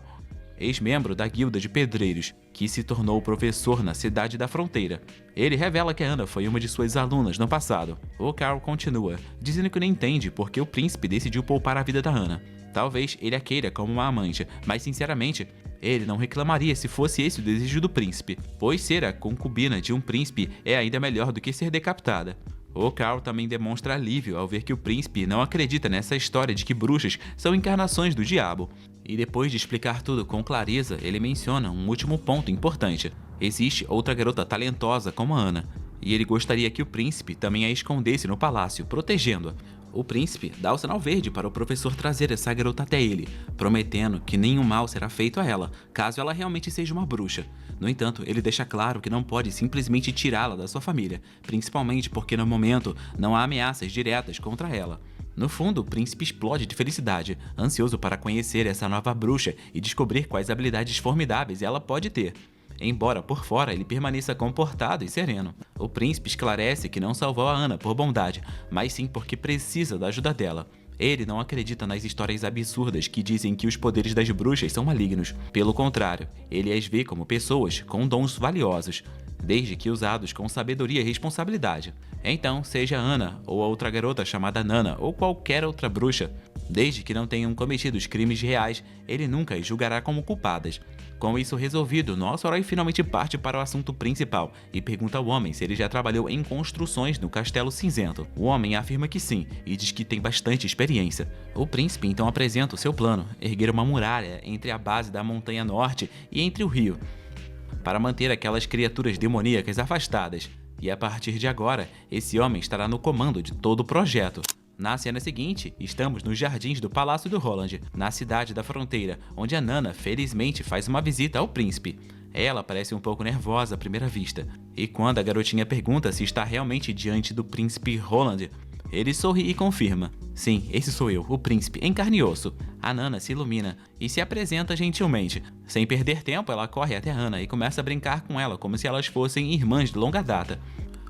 ex-membro da Guilda de Pedreiros, que se tornou professor na cidade da fronteira. Ele revela que a Ana foi uma de suas alunas no passado. O Carl continua, dizendo que não entende por que o príncipe decidiu poupar a vida da Ana. Talvez ele a queira como uma amante, mas sinceramente, ele não reclamaria se fosse esse o desejo do príncipe, pois ser a concubina de um príncipe é ainda melhor do que ser decapitada. O Carl também demonstra alívio ao ver que o príncipe não acredita nessa história de que bruxas são encarnações do diabo. E depois de explicar tudo com clareza, ele menciona um último ponto importante. Existe outra garota talentosa como a Ana, e ele gostaria que o príncipe também a escondesse no palácio, protegendo-a. O príncipe dá o sinal verde para o professor trazer essa garota até ele, prometendo que nenhum mal será feito a ela, caso ela realmente seja uma bruxa. No entanto, ele deixa claro que não pode simplesmente tirá-la da sua família, principalmente porque no momento não há ameaças diretas contra ela. No fundo, o príncipe explode de felicidade, ansioso para conhecer essa nova bruxa e descobrir quais habilidades formidáveis ela pode ter. Embora por fora ele permaneça comportado e sereno, o príncipe esclarece que não salvou a Ana por bondade, mas sim porque precisa da ajuda dela. Ele não acredita nas histórias absurdas que dizem que os poderes das bruxas são malignos. Pelo contrário, ele as vê como pessoas com dons valiosos, desde que usados com sabedoria e responsabilidade. Então, seja Ana ou a outra garota chamada Nana ou qualquer outra bruxa, desde que não tenham cometido os crimes reais, ele nunca as julgará como culpadas. Com isso resolvido, nosso herói finalmente parte para o assunto principal e pergunta ao homem se ele já trabalhou em construções no Castelo Cinzento. O homem afirma que sim e diz que tem bastante experiência. O príncipe então apresenta o seu plano, erguer uma muralha entre a base da Montanha Norte e entre o rio, para manter aquelas criaturas demoníacas afastadas. E a partir de agora, esse homem estará no comando de todo o projeto. Na cena seguinte, estamos nos jardins do Palácio do Roland, na cidade da fronteira, onde a Nana felizmente faz uma visita ao príncipe. Ela parece um pouco nervosa à primeira vista, e quando a garotinha pergunta se está realmente diante do príncipe Roland, ele sorri e confirma: sim, esse sou eu, o príncipe, em carne e osso. A Nana se ilumina e se apresenta gentilmente. Sem perder tempo, ela corre até a Ana e começa a brincar com ela como se elas fossem irmãs de longa data.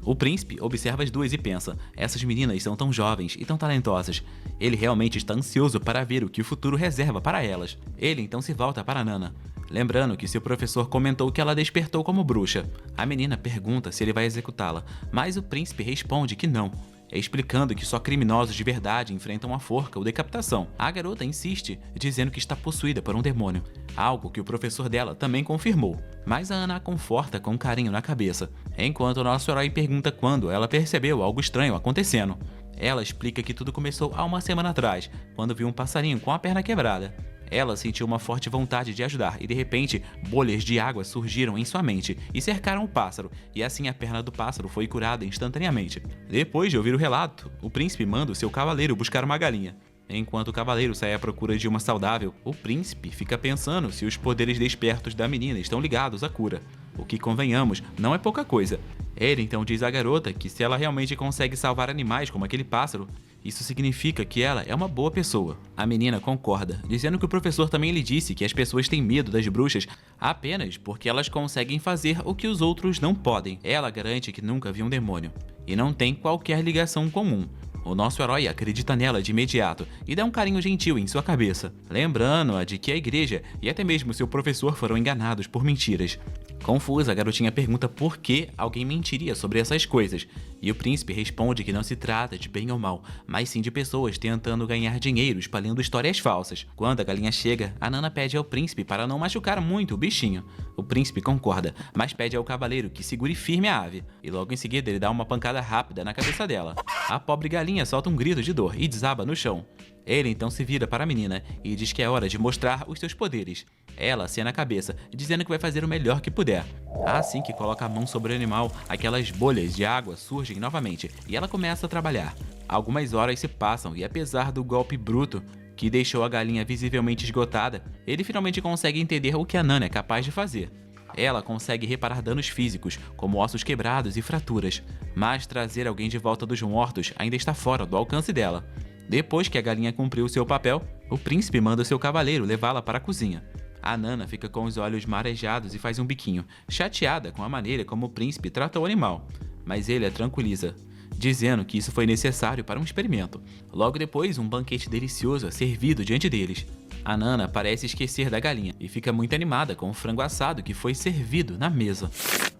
O príncipe observa as duas e pensa: essas meninas são tão jovens e tão talentosas. Ele realmente está ansioso para ver o que o futuro reserva para elas. Ele então se volta para Nana, lembrando que seu professor comentou que ela despertou como bruxa. A menina pergunta se ele vai executá-la, mas o príncipe responde que não, explicando que só criminosos de verdade enfrentam a forca ou decapitação. A garota insiste, dizendo que está possuída por um demônio, algo que o professor dela também confirmou. Mas a Ana a conforta com um carinho na cabeça, enquanto o nosso herói pergunta quando ela percebeu algo estranho acontecendo. Ela explica que tudo começou há uma semana atrás, quando viu um passarinho com a perna quebrada. Ela sentiu uma forte vontade de ajudar e de repente, bolhas de água surgiram em sua mente e cercaram o pássaro, e assim a perna do pássaro foi curada instantaneamente. Depois de ouvir o relato, o príncipe manda o seu cavaleiro buscar uma galinha. Enquanto o cavaleiro sai à procura de uma saudável, o príncipe fica pensando se os poderes despertos da menina estão ligados à cura. O que, convenhamos, não é pouca coisa. Ele então diz à garota que se ela realmente consegue salvar animais como aquele pássaro, isso significa que ela é uma boa pessoa. A menina concorda, dizendo que o professor também lhe disse que as pessoas têm medo das bruxas apenas porque elas conseguem fazer o que os outros não podem. Ela garante que nunca viu um demônio e não tem qualquer ligação comum. O nosso herói acredita nela de imediato e dá um carinho gentil em sua cabeça, lembrando-a de que a igreja e até mesmo seu professor foram enganados por mentiras. Confusa, a garotinha pergunta por que alguém mentiria sobre essas coisas, e o príncipe responde que não se trata de bem ou mal, mas sim de pessoas tentando ganhar dinheiro espalhando histórias falsas. Quando a galinha chega, a Nana pede ao príncipe para não machucar muito o bichinho. O príncipe concorda, mas pede ao cavaleiro que segure firme a ave, e logo em seguida ele dá uma pancada rápida na cabeça dela. A pobre galinha solta um grito de dor e desaba no chão. Ele então se vira para a menina e diz que é hora de mostrar os seus poderes. Ela acena a cabeça, dizendo que vai fazer o melhor que puder. Assim que coloca a mão sobre o animal, aquelas bolhas de água surgem novamente e ela começa a trabalhar. Algumas horas se passam e apesar do golpe bruto que deixou a galinha visivelmente esgotada, ele finalmente consegue entender o que a Nana é capaz de fazer. Ela consegue reparar danos físicos, como ossos quebrados e fraturas, mas trazer alguém de volta dos mortos ainda está fora do alcance dela. Depois que a galinha cumpriu seu papel, o príncipe manda seu cavaleiro levá-la para a cozinha. A Nana fica com os olhos marejados e faz um biquinho, chateada com a maneira como o príncipe trata o animal, mas ele a tranquiliza, dizendo que isso foi necessário para um experimento. Logo depois, um banquete delicioso é servido diante deles. A Nana parece esquecer da galinha e fica muito animada com o frango assado que foi servido na mesa.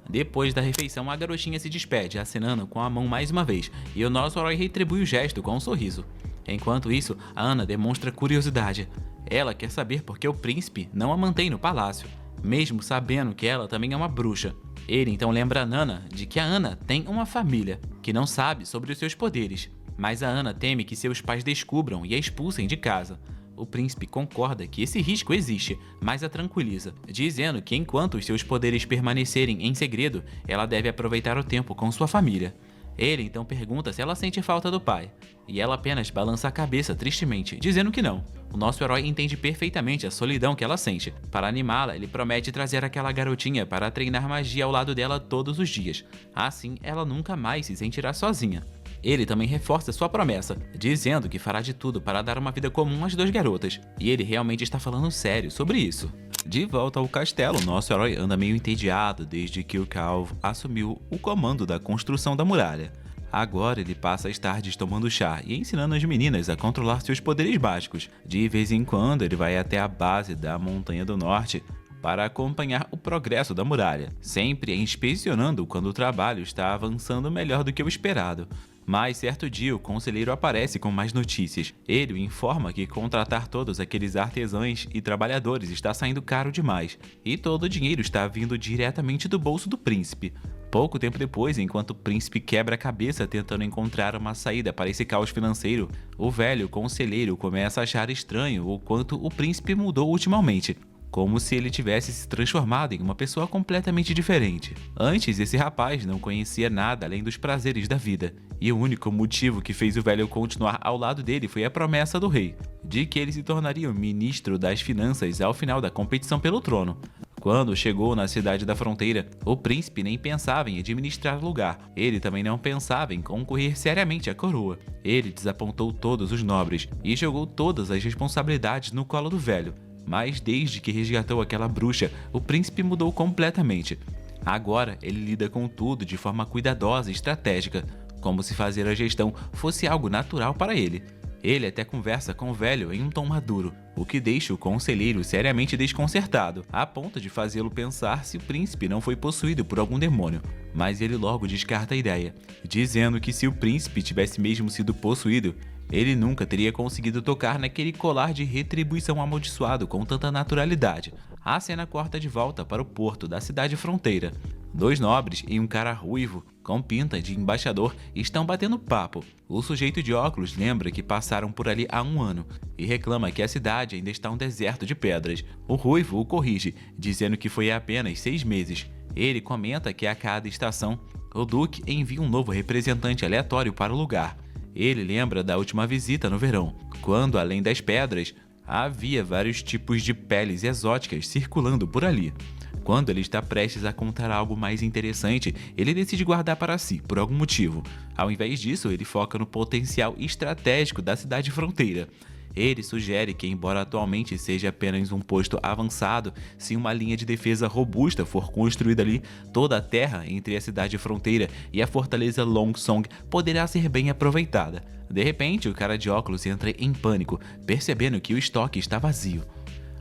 Depois da refeição, a garotinha se despede, acenando com a mão mais uma vez, e o nosso herói retribui o gesto com um sorriso. Enquanto isso, a Ana demonstra curiosidade. Ela quer saber por que o príncipe não a mantém no palácio, mesmo sabendo que ela também é uma bruxa. Ele então lembra a Nana de que a Ana tem uma família, que não sabe sobre os seus poderes, mas a Ana teme que seus pais descubram e a expulsem de casa. O príncipe concorda que esse risco existe, mas a tranquiliza, dizendo que enquanto os seus poderes permanecerem em segredo, ela deve aproveitar o tempo com sua família. Ele então pergunta se ela sente falta do pai, e ela apenas balança a cabeça tristemente, dizendo que não. O nosso herói entende perfeitamente a solidão que ela sente. Para animá-la, ele promete trazer aquela garotinha para treinar magia ao lado dela todos os dias. Assim, ela nunca mais se sentirá sozinha. Ele também reforça sua promessa, dizendo que fará de tudo para dar uma vida comum às duas garotas, e ele realmente está falando sério sobre isso. De volta ao castelo, nosso herói anda meio entediado desde que o Calvo assumiu o comando da construção da muralha. Agora ele passa as tardes tomando chá e ensinando as meninas a controlar seus poderes básicos. De vez em quando ele vai até a base da Montanha do Norte para acompanhar o progresso da muralha, sempre inspecionando quando o trabalho está avançando melhor do que o esperado. Mas certo dia o conselheiro aparece com mais notícias. Ele o informa que contratar todos aqueles artesãos e trabalhadores está saindo caro demais, e todo o dinheiro está vindo diretamente do bolso do príncipe. Pouco tempo depois, enquanto o príncipe quebra a cabeça tentando encontrar uma saída para esse caos financeiro, o velho conselheiro começa a achar estranho o quanto o príncipe mudou ultimamente, como se ele tivesse se transformado em uma pessoa completamente diferente. Antes, esse rapaz não conhecia nada além dos prazeres da vida, e o único motivo que fez o velho continuar ao lado dele foi a promessa do rei, de que ele se tornaria o ministro das finanças ao final da competição pelo trono. Quando chegou na cidade da fronteira, o príncipe nem pensava em administrar o lugar. Ele também não pensava em concorrer seriamente à coroa. Ele desapontou todos os nobres e jogou todas as responsabilidades no colo do velho. Mas desde que resgatou aquela bruxa, o príncipe mudou completamente. Agora ele lida com tudo de forma cuidadosa e estratégica, como se fazer a gestão fosse algo natural para ele. Ele até conversa com o velho em um tom maduro, o que deixa o conselheiro seriamente desconcertado, a ponto de fazê-lo pensar se o príncipe não foi possuído por algum demônio. Mas ele logo descarta a ideia, dizendo que se o príncipe tivesse mesmo sido possuído, ele nunca teria conseguido tocar naquele colar de retribuição amaldiçoado com tanta naturalidade. A cena corta de volta para o porto da cidade fronteira. Dois nobres e um cara ruivo, com pinta de embaixador, estão batendo papo. O sujeito de óculos lembra que passaram por ali há um ano e reclama que a cidade ainda está um deserto de pedras. O ruivo o corrige, dizendo que foi há apenas 6 meses. Ele comenta que a cada estação, o Duque envia um novo representante aleatório para o lugar. Ele lembra da última visita no verão, quando, além das pedras, havia vários tipos de peles exóticas circulando por ali. Quando ele está prestes a contar algo mais interessante, ele decide guardar para si, por algum motivo. Ao invés disso, ele foca no potencial estratégico da cidade fronteira. Ele sugere que, embora atualmente seja apenas um posto avançado, se uma linha de defesa robusta for construída ali, toda a terra entre a cidade fronteira e a fortaleza Longsong poderá ser bem aproveitada. De repente, o cara de óculos entra em pânico, percebendo que o estoque está vazio.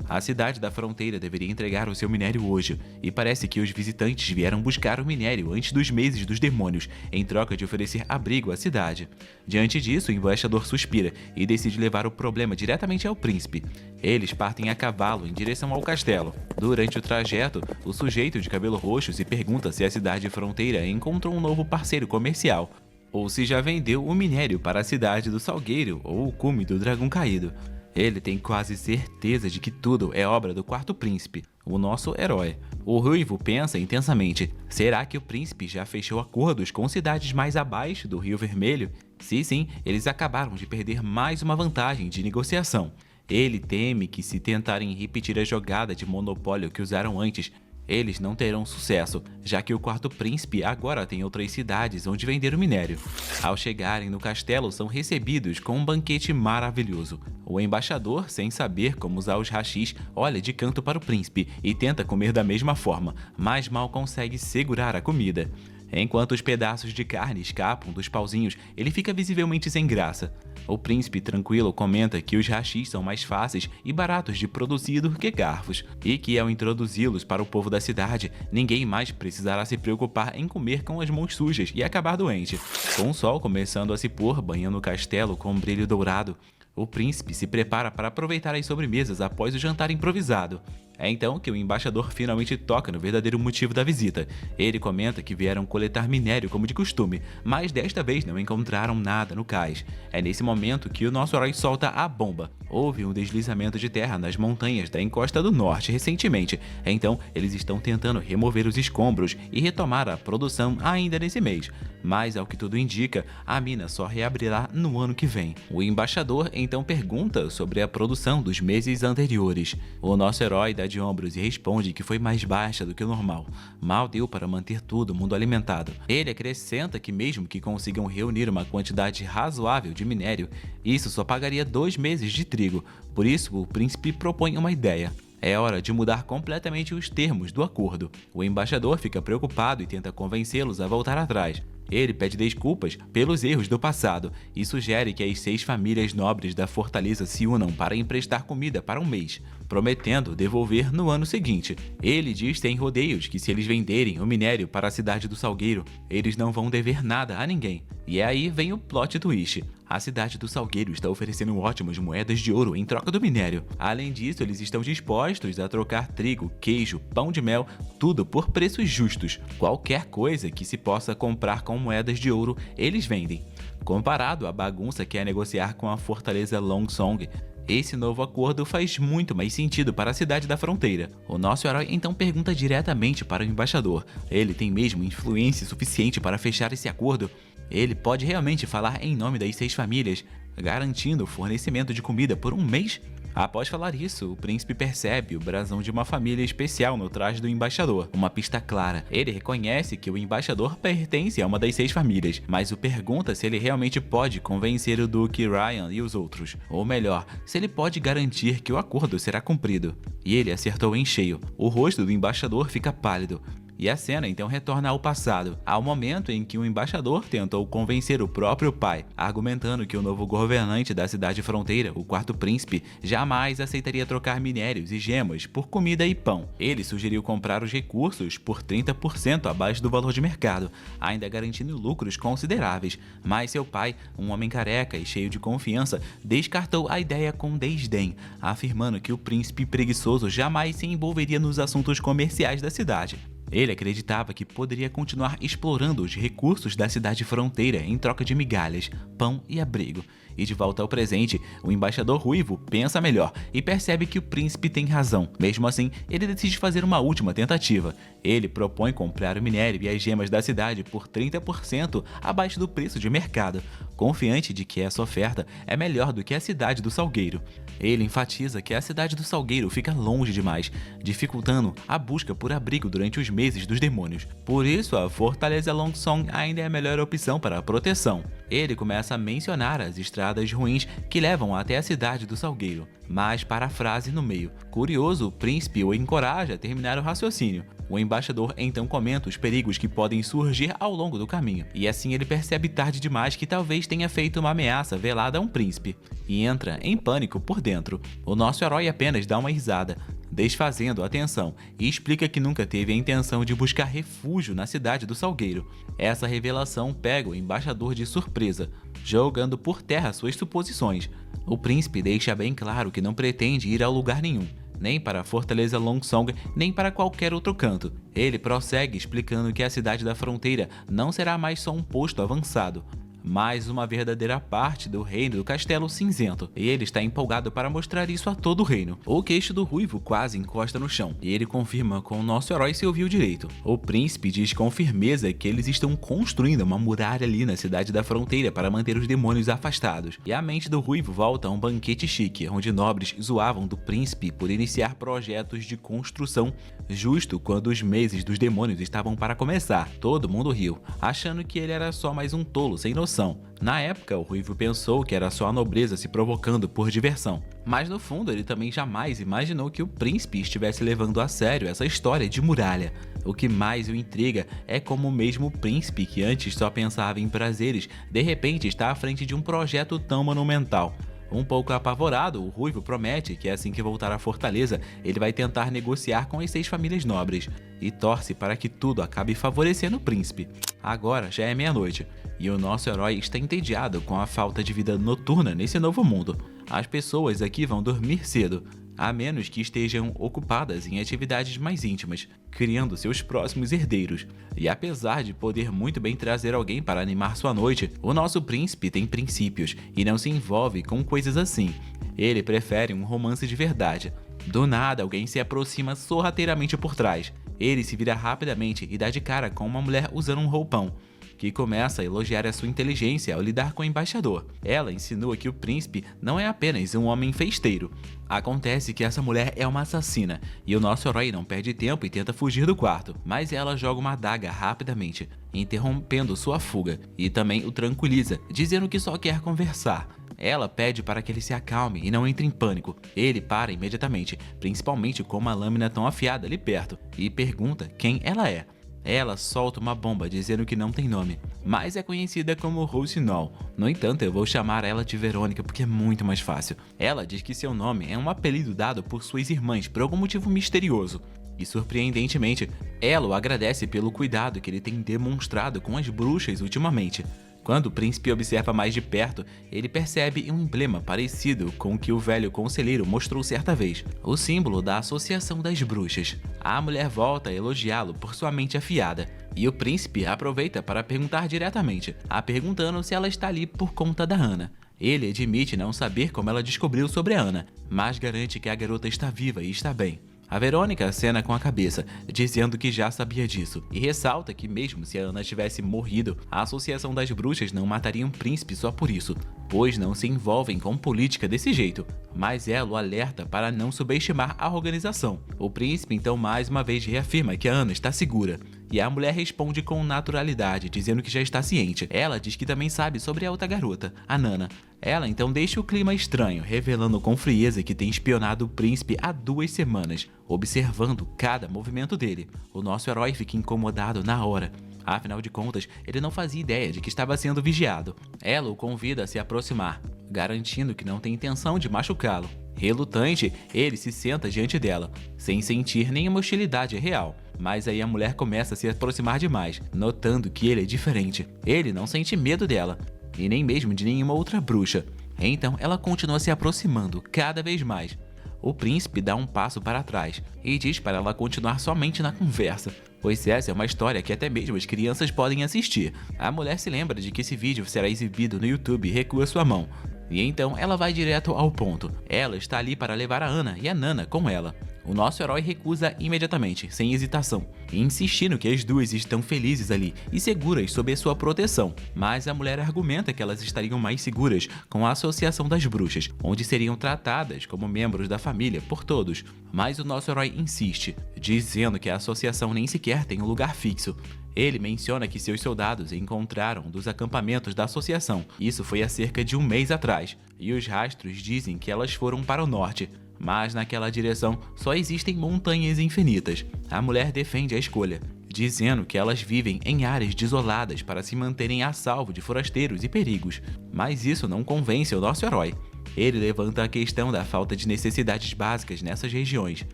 A cidade da fronteira deveria entregar o seu minério hoje, e parece que os visitantes vieram buscar o minério antes dos meses dos demônios, em troca de oferecer abrigo à cidade. Diante disso, o embaixador suspira e decide levar o problema diretamente ao príncipe. Eles partem a cavalo em direção ao castelo. Durante o trajeto, o sujeito de cabelo roxo se pergunta se a cidade fronteira encontrou um novo parceiro comercial, ou se já vendeu o minério para a cidade do Salgueiro ou o cume do dragão caído. Ele tem quase certeza de que tudo é obra do quarto príncipe, o nosso herói. O ruivo pensa intensamente: será que o príncipe já fechou acordos com cidades mais abaixo do Rio Vermelho? Se sim, eles acabaram de perder mais uma vantagem de negociação. Ele teme que, se tentarem repetir a jogada de monopólio que usaram antes, eles não terão sucesso, já que o quarto príncipe agora tem outras cidades onde vender o minério. Ao chegarem no castelo, são recebidos com um banquete maravilhoso. O embaixador, sem saber como usar os hashis, olha de canto para o príncipe e tenta comer da mesma forma, mas mal consegue segurar a comida. Enquanto os pedaços de carne escapam dos pauzinhos, ele fica visivelmente sem graça. O príncipe tranquilo comenta que os hashis são mais fáceis e baratos de produzir do que garfos, e que ao introduzi-los para o povo da cidade, ninguém mais precisará se preocupar em comer com as mãos sujas e acabar doente. Com o sol começando a se pôr, banhando o castelo com um brilho dourado, o príncipe se prepara para aproveitar as sobremesas após o jantar improvisado. É então que o embaixador finalmente toca no verdadeiro motivo da visita. Ele comenta que vieram coletar minério como de costume, mas desta vez não encontraram nada no cais. É nesse momento que o nosso herói solta a bomba. Houve um deslizamento de terra nas montanhas da encosta do norte recentemente, então eles estão tentando remover os escombros e retomar a produção ainda nesse mês. Mas, ao que tudo indica, a mina só reabrirá no ano que vem. O embaixador então pergunta sobre a produção dos meses anteriores. O nosso herói dá de ombros e responde que foi mais baixa do que o normal. Mal deu para manter todo o mundo alimentado. Ele acrescenta que, mesmo que consigam reunir uma quantidade razoável de minério, isso só pagaria 2 meses de trigo. Por isso, o príncipe propõe uma ideia. É hora de mudar completamente os termos do acordo. O embaixador fica preocupado e tenta convencê-los a voltar atrás. Ele pede desculpas pelos erros do passado e sugere que as 6 famílias nobres da fortaleza se unam para emprestar comida para um mês, prometendo devolver no ano seguinte. Ele diz sem rodeios que, se eles venderem o minério para a cidade do Salgueiro, eles não vão dever nada a ninguém. E aí vem o plot twist. A cidade do Salgueiro está oferecendo ótimas moedas de ouro em troca do minério. Além disso, eles estão dispostos a trocar trigo, queijo, pão de mel, tudo por preços justos. Qualquer coisa que se possa comprar com moedas de ouro, eles vendem. Comparado à bagunça que é negociar com a fortaleza Longsong, esse novo acordo faz muito mais sentido para a cidade da fronteira. O nosso herói então pergunta diretamente para o embaixador. Ele tem mesmo influência suficiente para fechar esse acordo? Ele pode realmente falar em nome das 6 famílias, garantindo o fornecimento de comida por um mês? Após falar isso, o príncipe percebe o brasão de uma família especial no traje do embaixador, uma pista clara. Ele reconhece que o embaixador pertence a uma das 6 famílias, mas o pergunta se ele realmente pode convencer o Duque Ryan e os outros, ou melhor, se ele pode garantir que o acordo será cumprido. E ele acertou em cheio. O rosto do embaixador fica pálido. E a cena então retorna ao passado, ao momento em que o embaixador tentou convencer o próprio pai, argumentando que o novo governante da cidade fronteira, o quarto príncipe, jamais aceitaria trocar minérios e gemas por comida e pão. Ele sugeriu comprar os recursos por 30% abaixo do valor de mercado, ainda garantindo lucros consideráveis, mas seu pai, um homem careca e cheio de confiança, descartou a ideia com desdém, afirmando que o príncipe preguiçoso jamais se envolveria nos assuntos comerciais da cidade. Ele acreditava que poderia continuar explorando os recursos da cidade fronteira em troca de migalhas, pão e abrigo. E de volta ao presente, o embaixador ruivo pensa melhor e percebe que o príncipe tem razão. Mesmo assim, ele decide fazer uma última tentativa. Ele propõe comprar o minério e as gemas da cidade por 30% abaixo do preço de mercado, confiante de que essa oferta é melhor do que a cidade do Salgueiro. Ele enfatiza que a cidade do Salgueiro fica longe demais, dificultando a busca por abrigo durante os meses dos demônios. Por isso, a Fortaleza Longsong ainda é a melhor opção para a proteção. Ele começa a mencionar as estradas ruins que levam até a cidade do Salgueiro, mas para a frase no meio. Curioso, o príncipe o encoraja a terminar o raciocínio. O embaixador então comenta os perigos que podem surgir ao longo do caminho, e assim ele percebe tarde demais que talvez tenha feito uma ameaça velada a um príncipe, e entra em pânico por dentro. O nosso herói apenas dá uma risada, desfazendo a tensão, e explica que nunca teve a intenção de buscar refúgio na cidade do Salgueiro. Essa revelação pega o embaixador de surpresa, jogando por terra suas suposições. O príncipe deixa bem claro que não pretende ir a lugar nenhum, nem para a Fortaleza Longsong, nem para qualquer outro canto. Ele prossegue explicando que a cidade da fronteira não será mais só um posto avançado, mas uma verdadeira parte do reino do Castelo Cinzento, e ele está empolgado para mostrar isso a todo o reino. O queixo do ruivo quase encosta no chão, e ele confirma com o nosso herói se ouviu direito. O príncipe diz com firmeza que eles estão construindo uma muralha ali na cidade da fronteira para manter os demônios afastados, e a mente do ruivo volta a um banquete chique, onde nobres zoavam do príncipe por iniciar projetos de construção justo quando os meses dos demônios estavam para começar. Todo mundo riu, achando que ele era só mais um tolo sem noção. Na época, o ruivo pensou que era só a nobreza se provocando por diversão, mas no fundo ele também jamais imaginou que o príncipe estivesse levando a sério essa história de muralha. O que mais o intriga é como o mesmo príncipe, que antes só pensava em prazeres, de repente está à frente de um projeto tão monumental. Um pouco apavorado, o ruivo promete que assim que voltar à fortaleza, ele vai tentar negociar com as 6 famílias nobres, e torce para que tudo acabe favorecendo o príncipe. Agora já é meia-noite, e o nosso herói está entediado com a falta de vida noturna nesse novo mundo. As pessoas aqui vão dormir cedo, a menos que estejam ocupadas em atividades mais íntimas, criando seus próximos herdeiros. E apesar de poder muito bem trazer alguém para animar sua noite, o nosso príncipe tem princípios e não se envolve com coisas assim. Ele prefere um romance de verdade. Do nada, alguém se aproxima sorrateiramente por trás. Ele se vira rapidamente e dá de cara com uma mulher usando um roupão, que começa a elogiar a sua inteligência ao lidar com o embaixador. Ela insinua que o príncipe não é apenas um homem festeiro. Acontece que essa mulher é uma assassina, e o nosso herói não perde tempo e tenta fugir do quarto, mas ela joga uma adaga rapidamente, interrompendo sua fuga, e também o tranquiliza, dizendo que só quer conversar. Ela pede para que ele se acalme e não entre em pânico. Ele para imediatamente, principalmente com uma lâmina tão afiada ali perto, e pergunta quem ela é. Ela solta uma bomba dizendo que não tem nome, mas é conhecida como Rousinol. No entanto, eu vou chamar ela de Verônica porque é muito mais fácil. Ela diz que seu nome é um apelido dado por suas irmãs por algum motivo misterioso. E surpreendentemente, ela o agradece pelo cuidado que ele tem demonstrado com as bruxas ultimamente. Quando o príncipe observa mais de perto, ele percebe um emblema parecido com o que o velho conselheiro mostrou certa vez, o símbolo da Associação das Bruxas. A mulher volta a elogiá-lo por sua mente afiada, e o príncipe aproveita para perguntar diretamente, perguntando se ela está ali por conta da Ana. Ele admite não saber como ela descobriu sobre a Ana, mas garante que a garota está viva e está bem. A Verônica acena com a cabeça, dizendo que já sabia disso, e ressalta que mesmo se a Ana tivesse morrido, a Associação das Bruxas não mataria um príncipe só por isso, pois não se envolvem com política desse jeito, mas ela o alerta para não subestimar a organização. O príncipe então mais uma vez reafirma que a Ana está segura, e a mulher responde com naturalidade, dizendo que já está ciente. Ela diz que também sabe sobre a outra garota, a Nana. Ela então deixa o clima estranho, revelando com frieza que tem espionado o príncipe há 2 semanas, observando cada movimento dele. O nosso herói fica incomodado na hora. Afinal de contas, ele não fazia ideia de que estava sendo vigiado. Ela o convida a se aproximar, garantindo que não tem intenção de machucá-lo. Relutante, ele se senta diante dela, sem sentir nenhuma hostilidade real. Mas aí a mulher começa a se aproximar demais, notando que ele é diferente. Ele não sente medo dela, e nem mesmo de nenhuma outra bruxa. Então ela continua se aproximando cada vez mais. O príncipe dá um passo para trás e diz para ela continuar somente na conversa, pois essa é uma história que até mesmo as crianças podem assistir. A mulher se lembra de que esse vídeo será exibido no YouTube e recua sua mão. E então ela vai direto ao ponto. Ela está ali para levar a Ana e a Nana com ela. O nosso herói recusa imediatamente, sem hesitação, insistindo que as duas estão felizes ali e seguras sob a sua proteção. Mas a mulher argumenta que elas estariam mais seguras com a Associação das Bruxas, onde seriam tratadas como membros da família por todos. Mas o nosso herói insiste, dizendo que a associação nem sequer tem um lugar fixo. Ele menciona que seus soldados encontraram dos acampamentos da associação. Isso foi há cerca de um mês atrás, e os rastros dizem que elas foram para o norte. Mas naquela direção só existem montanhas infinitas. A mulher defende a escolha, dizendo que elas vivem em áreas desoladas para se manterem a salvo de forasteiros e perigos. Mas isso não convence o nosso herói. Ele levanta a questão da falta de necessidades básicas nessas regiões,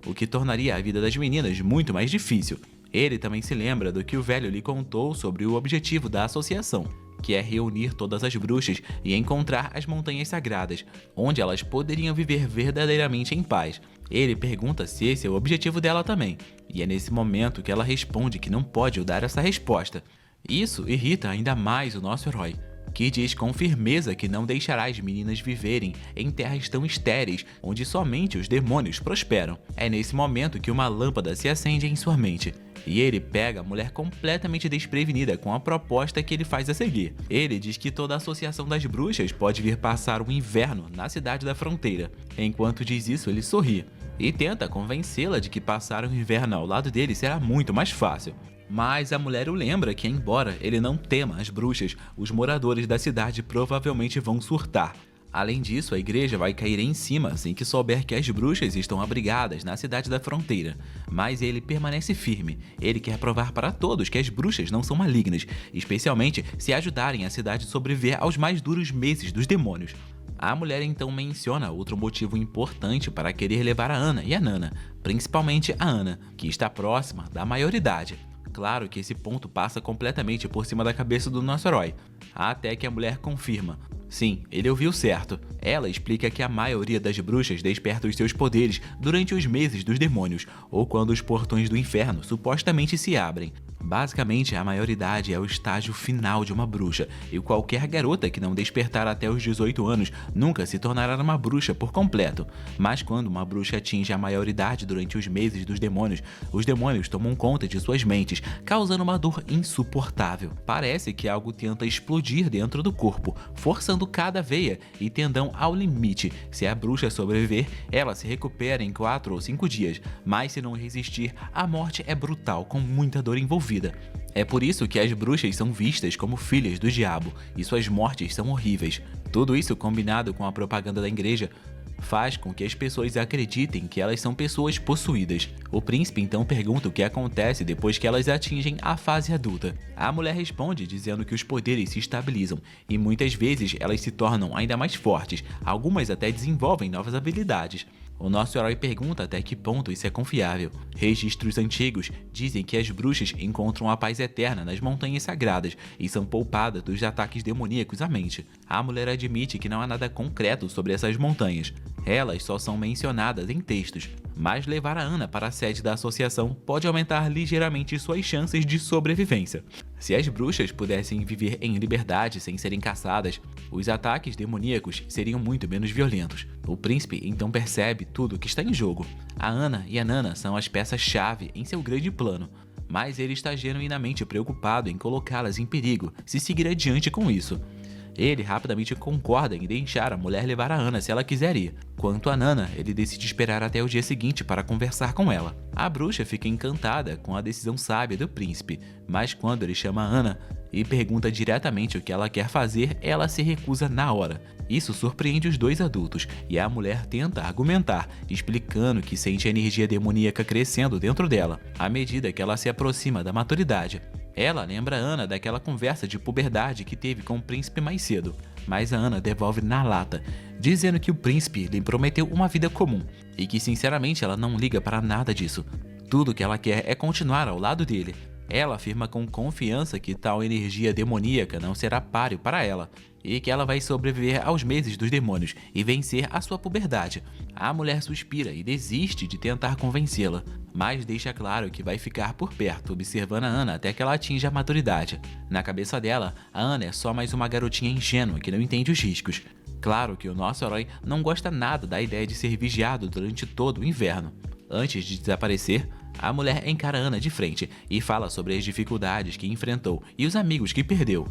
o que tornaria a vida das meninas muito mais difícil. Ele também se lembra do que o velho lhe contou sobre o objetivo da associação, que é reunir todas as bruxas e encontrar as montanhas sagradas, onde elas poderiam viver verdadeiramente em paz. Ele pergunta se esse é o objetivo dela também, e é nesse momento que ela responde que não pode dar essa resposta. Isso irrita ainda mais o nosso herói, que diz com firmeza que não deixará as meninas viverem em terras tão estéreis, onde somente os demônios prosperam. É nesse momento que uma lâmpada se acende em sua mente, e ele pega a mulher completamente desprevenida com a proposta que ele faz a seguir. Ele diz que toda a Associação das Bruxas pode vir passar o inverno na cidade da fronteira. Enquanto diz isso, ele sorri e tenta convencê-la de que passar o inverno ao lado dele será muito mais fácil. Mas a mulher o lembra que, embora ele não tema as bruxas, os moradores da cidade provavelmente vão surtar. Além disso, a igreja vai cair em cima assim que souber que as bruxas estão abrigadas na cidade da fronteira. Mas ele permanece firme. Ele quer provar para todos que as bruxas não são malignas, especialmente se ajudarem a cidade a sobreviver aos mais duros meses dos demônios. A mulher então menciona outro motivo importante para querer levar a Ana e a Nana, principalmente a Ana, que está próxima da maioridade. Claro que esse ponto passa completamente por cima da cabeça do nosso herói, até que a mulher confirma. Sim, ele ouviu certo. Ela explica que a maioria das bruxas desperta os seus poderes durante os meses dos demônios, ou quando os portões do inferno supostamente se abrem. Basicamente, a maioridade é o estágio final de uma bruxa, e qualquer garota que não despertar até os 18 anos nunca se tornará uma bruxa por completo. Mas quando uma bruxa atinge a maioridade durante os meses dos demônios, os demônios tomam conta de suas mentes, causando uma dor insuportável. Parece que algo tenta explodir dentro do corpo, forçando cada veia e tendão ao limite. Se a bruxa sobreviver, ela se recupera em 4 ou 5 dias, mas se não resistir, a morte é brutal, com muita dor envolvida. É por isso que as bruxas são vistas como filhas do diabo, e suas mortes são horríveis. Tudo isso, combinado com a propaganda da igreja, faz com que as pessoas acreditem que elas são pessoas possuídas. O príncipe então pergunta o que acontece depois que elas atingem a fase adulta. A mulher responde dizendo que os poderes se estabilizam e muitas vezes elas se tornam ainda mais fortes, algumas até desenvolvem novas habilidades. O nosso herói pergunta até que ponto isso é confiável. Registros antigos dizem que as bruxas encontram a paz eterna nas montanhas sagradas e são poupadas dos ataques demoníacos à mente. A mulher admite que não há nada concreto sobre essas montanhas. Elas só são mencionadas em textos, mas levar a Ana para a sede da associação pode aumentar ligeiramente suas chances de sobrevivência. Se as bruxas pudessem viver em liberdade sem serem caçadas, os ataques demoníacos seriam muito menos violentos. O príncipe então percebe tudo o que está em jogo. A Ana e a Nana são as peças-chave em seu grande plano, mas ele está genuinamente preocupado em colocá-las em perigo se seguir adiante com isso. Ele rapidamente concorda em deixar a mulher levar a Ana se ela quiser ir. Quanto a Nana, ele decide esperar até o dia seguinte para conversar com ela. A bruxa fica encantada com a decisão sábia do príncipe, mas quando ele chama a Ana e pergunta diretamente o que ela quer fazer, ela se recusa na hora. Isso surpreende os dois adultos, e a mulher tenta argumentar, explicando que sente a energia demoníaca crescendo dentro dela, à medida que ela se aproxima da maturidade. Ela lembra a Ana daquela conversa de puberdade que teve com o príncipe mais cedo, mas a Ana devolve na lata, dizendo que o príncipe lhe prometeu uma vida comum e que sinceramente ela não liga para nada disso. Tudo que ela quer é continuar ao lado dele. Ela afirma com confiança que tal energia demoníaca não será páreo para ela e que ela vai sobreviver aos meses dos demônios e vencer a sua puberdade. A mulher suspira e desiste de tentar convencê-la, mas deixa claro que vai ficar por perto, observando a Ana até que ela atinja a maturidade. Na cabeça dela, a Ana é só mais uma garotinha ingênua que não entende os riscos. Claro que o nosso herói não gosta nada da ideia de ser vigiado durante todo o inverno. Antes de desaparecer, a mulher encara Ana de frente e fala sobre as dificuldades que enfrentou e os amigos que perdeu.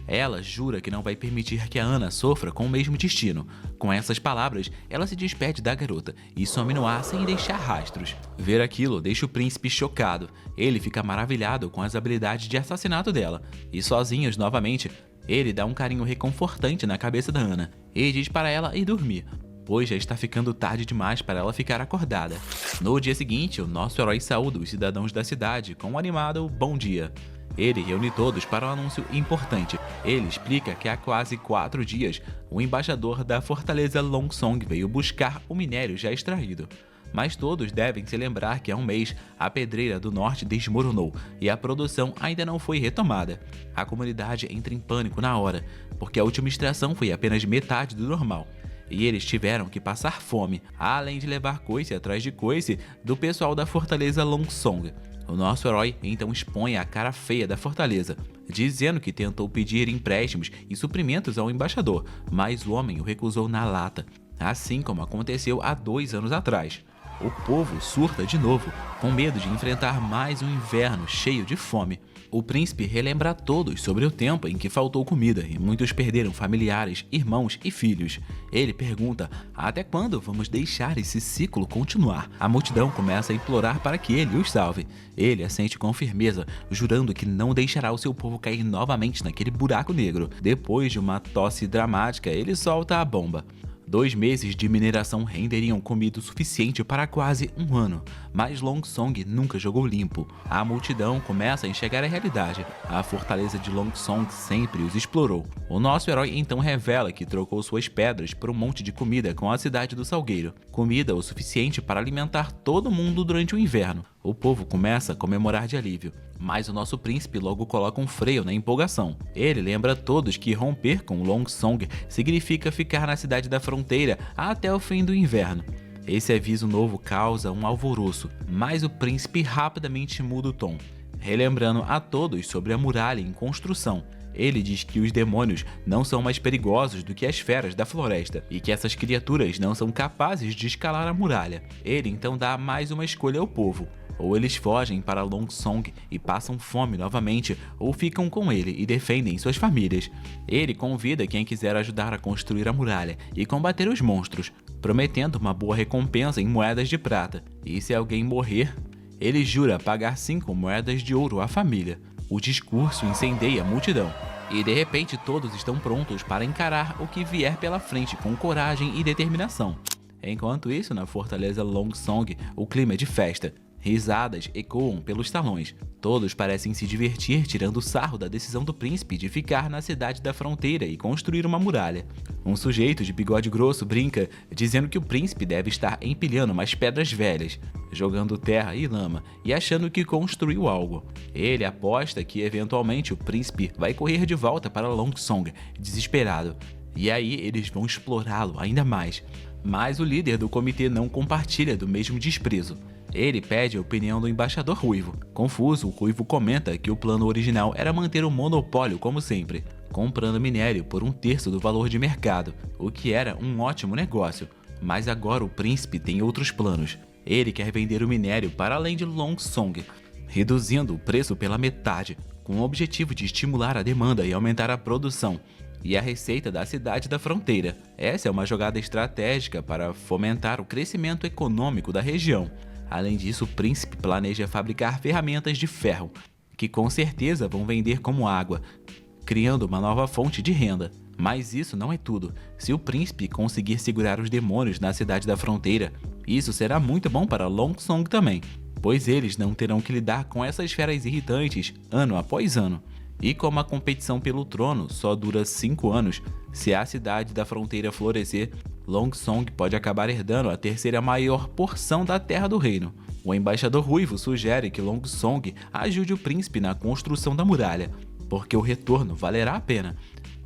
Ela jura que não vai permitir que a Ana sofra com o mesmo destino. Com essas palavras, ela se despede da garota e some no ar sem deixar rastros. Ver aquilo deixa o príncipe chocado. Ele fica maravilhado com as habilidades de assassinato dela. E sozinhos novamente, ele dá um carinho reconfortante na cabeça da Ana e diz para ela ir dormir, pois já está ficando tarde demais para ela ficar acordada. No dia seguinte, o nosso herói saúda os cidadãos da cidade com um animado bom dia. Ele reúne todos para um anúncio importante. Ele explica que há quase 4 dias, o embaixador da fortaleza Longsong veio buscar o minério já extraído. Mas todos devem se lembrar que há um mês, a pedreira do norte desmoronou e a produção ainda não foi retomada. A comunidade entra em pânico na hora, porque a última extração foi apenas metade do normal. E eles tiveram que passar fome, além de levar coice atrás de coice do pessoal da fortaleza Longsong. O nosso herói então expõe a cara feia da fortaleza, dizendo que tentou pedir empréstimos e suprimentos ao embaixador, mas o homem o recusou na lata, assim como aconteceu há 2 anos atrás. O povo surta de novo, com medo de enfrentar mais um inverno cheio de fome. O príncipe relembra a todos sobre o tempo em que faltou comida e muitos perderam familiares, irmãos e filhos. Ele pergunta: até quando vamos deixar esse ciclo continuar? A multidão começa a implorar para que ele os salve. Ele assente com firmeza, jurando que não deixará o seu povo cair novamente naquele buraco negro. Depois de uma tosse dramática, ele solta a bomba. 2 meses de mineração renderiam comida o suficiente para quase 1 ano, mas Longsong nunca jogou limpo. A multidão começa a enxergar a realidade. A fortaleza de Longsong sempre os explorou. O nosso herói então revela que trocou suas pedras por um monte de comida com a cidade do Salgueiro. Comida o suficiente para alimentar todo mundo durante o inverno. O povo começa a comemorar de alívio, mas o nosso príncipe logo coloca um freio na empolgação. Ele lembra a todos que romper com Longsong significa ficar na cidade da fronteira até o fim do inverno. Esse aviso novo causa um alvoroço, mas o príncipe rapidamente muda o tom, relembrando a todos sobre a muralha em construção. Ele diz que os demônios não são mais perigosos do que as feras da floresta e que essas criaturas não são capazes de escalar a muralha. Ele então dá mais uma escolha ao povo. Ou eles fogem para Longsong e passam fome novamente, ou ficam com ele e defendem suas famílias. Ele convida quem quiser ajudar a construir a muralha e combater os monstros, prometendo uma boa recompensa em moedas de prata. E se alguém morrer, ele jura pagar 5 moedas de ouro à família. O discurso incendeia a multidão, e de repente todos estão prontos para encarar o que vier pela frente com coragem e determinação. Enquanto isso, na fortaleza Longsong, o clima é de festa. Risadas ecoam pelos salões. Todos parecem se divertir tirando sarro da decisão do príncipe de ficar na cidade da fronteira e construir uma muralha. Um sujeito de bigode grosso brinca, dizendo que o príncipe deve estar empilhando umas pedras velhas, jogando terra e lama e achando que construiu algo. Ele aposta que eventualmente o príncipe vai correr de volta para Longsong, desesperado. E aí eles vão explorá-lo ainda mais. Mas o líder do comitê não compartilha do mesmo desprezo. Ele pede a opinião do embaixador Ruivo. Confuso, o Ruivo comenta que o plano original era manter o monopólio como sempre, comprando minério por 1/3 do valor de mercado, o que era um ótimo negócio. Mas agora o príncipe tem outros planos. Ele quer vender o minério para além de Longsong, reduzindo o preço pela metade, com o objetivo de estimular a demanda e aumentar a produção e a receita da cidade da fronteira. Essa é uma jogada estratégica para fomentar o crescimento econômico da região. Além disso, o príncipe planeja fabricar ferramentas de ferro, que com certeza vão vender como água, criando uma nova fonte de renda. Mas isso não é tudo. Se o príncipe conseguir segurar os demônios na cidade da fronteira, isso será muito bom para Longsong também, pois eles não terão que lidar com essas feras irritantes ano após ano. E como a competição pelo trono só dura 5 anos, se a cidade da fronteira florescer, Longsong pode acabar herdando a 3ª maior porção da terra do reino. O embaixador Ruivo sugere que Longsong ajude o príncipe na construção da muralha, porque o retorno valerá a pena.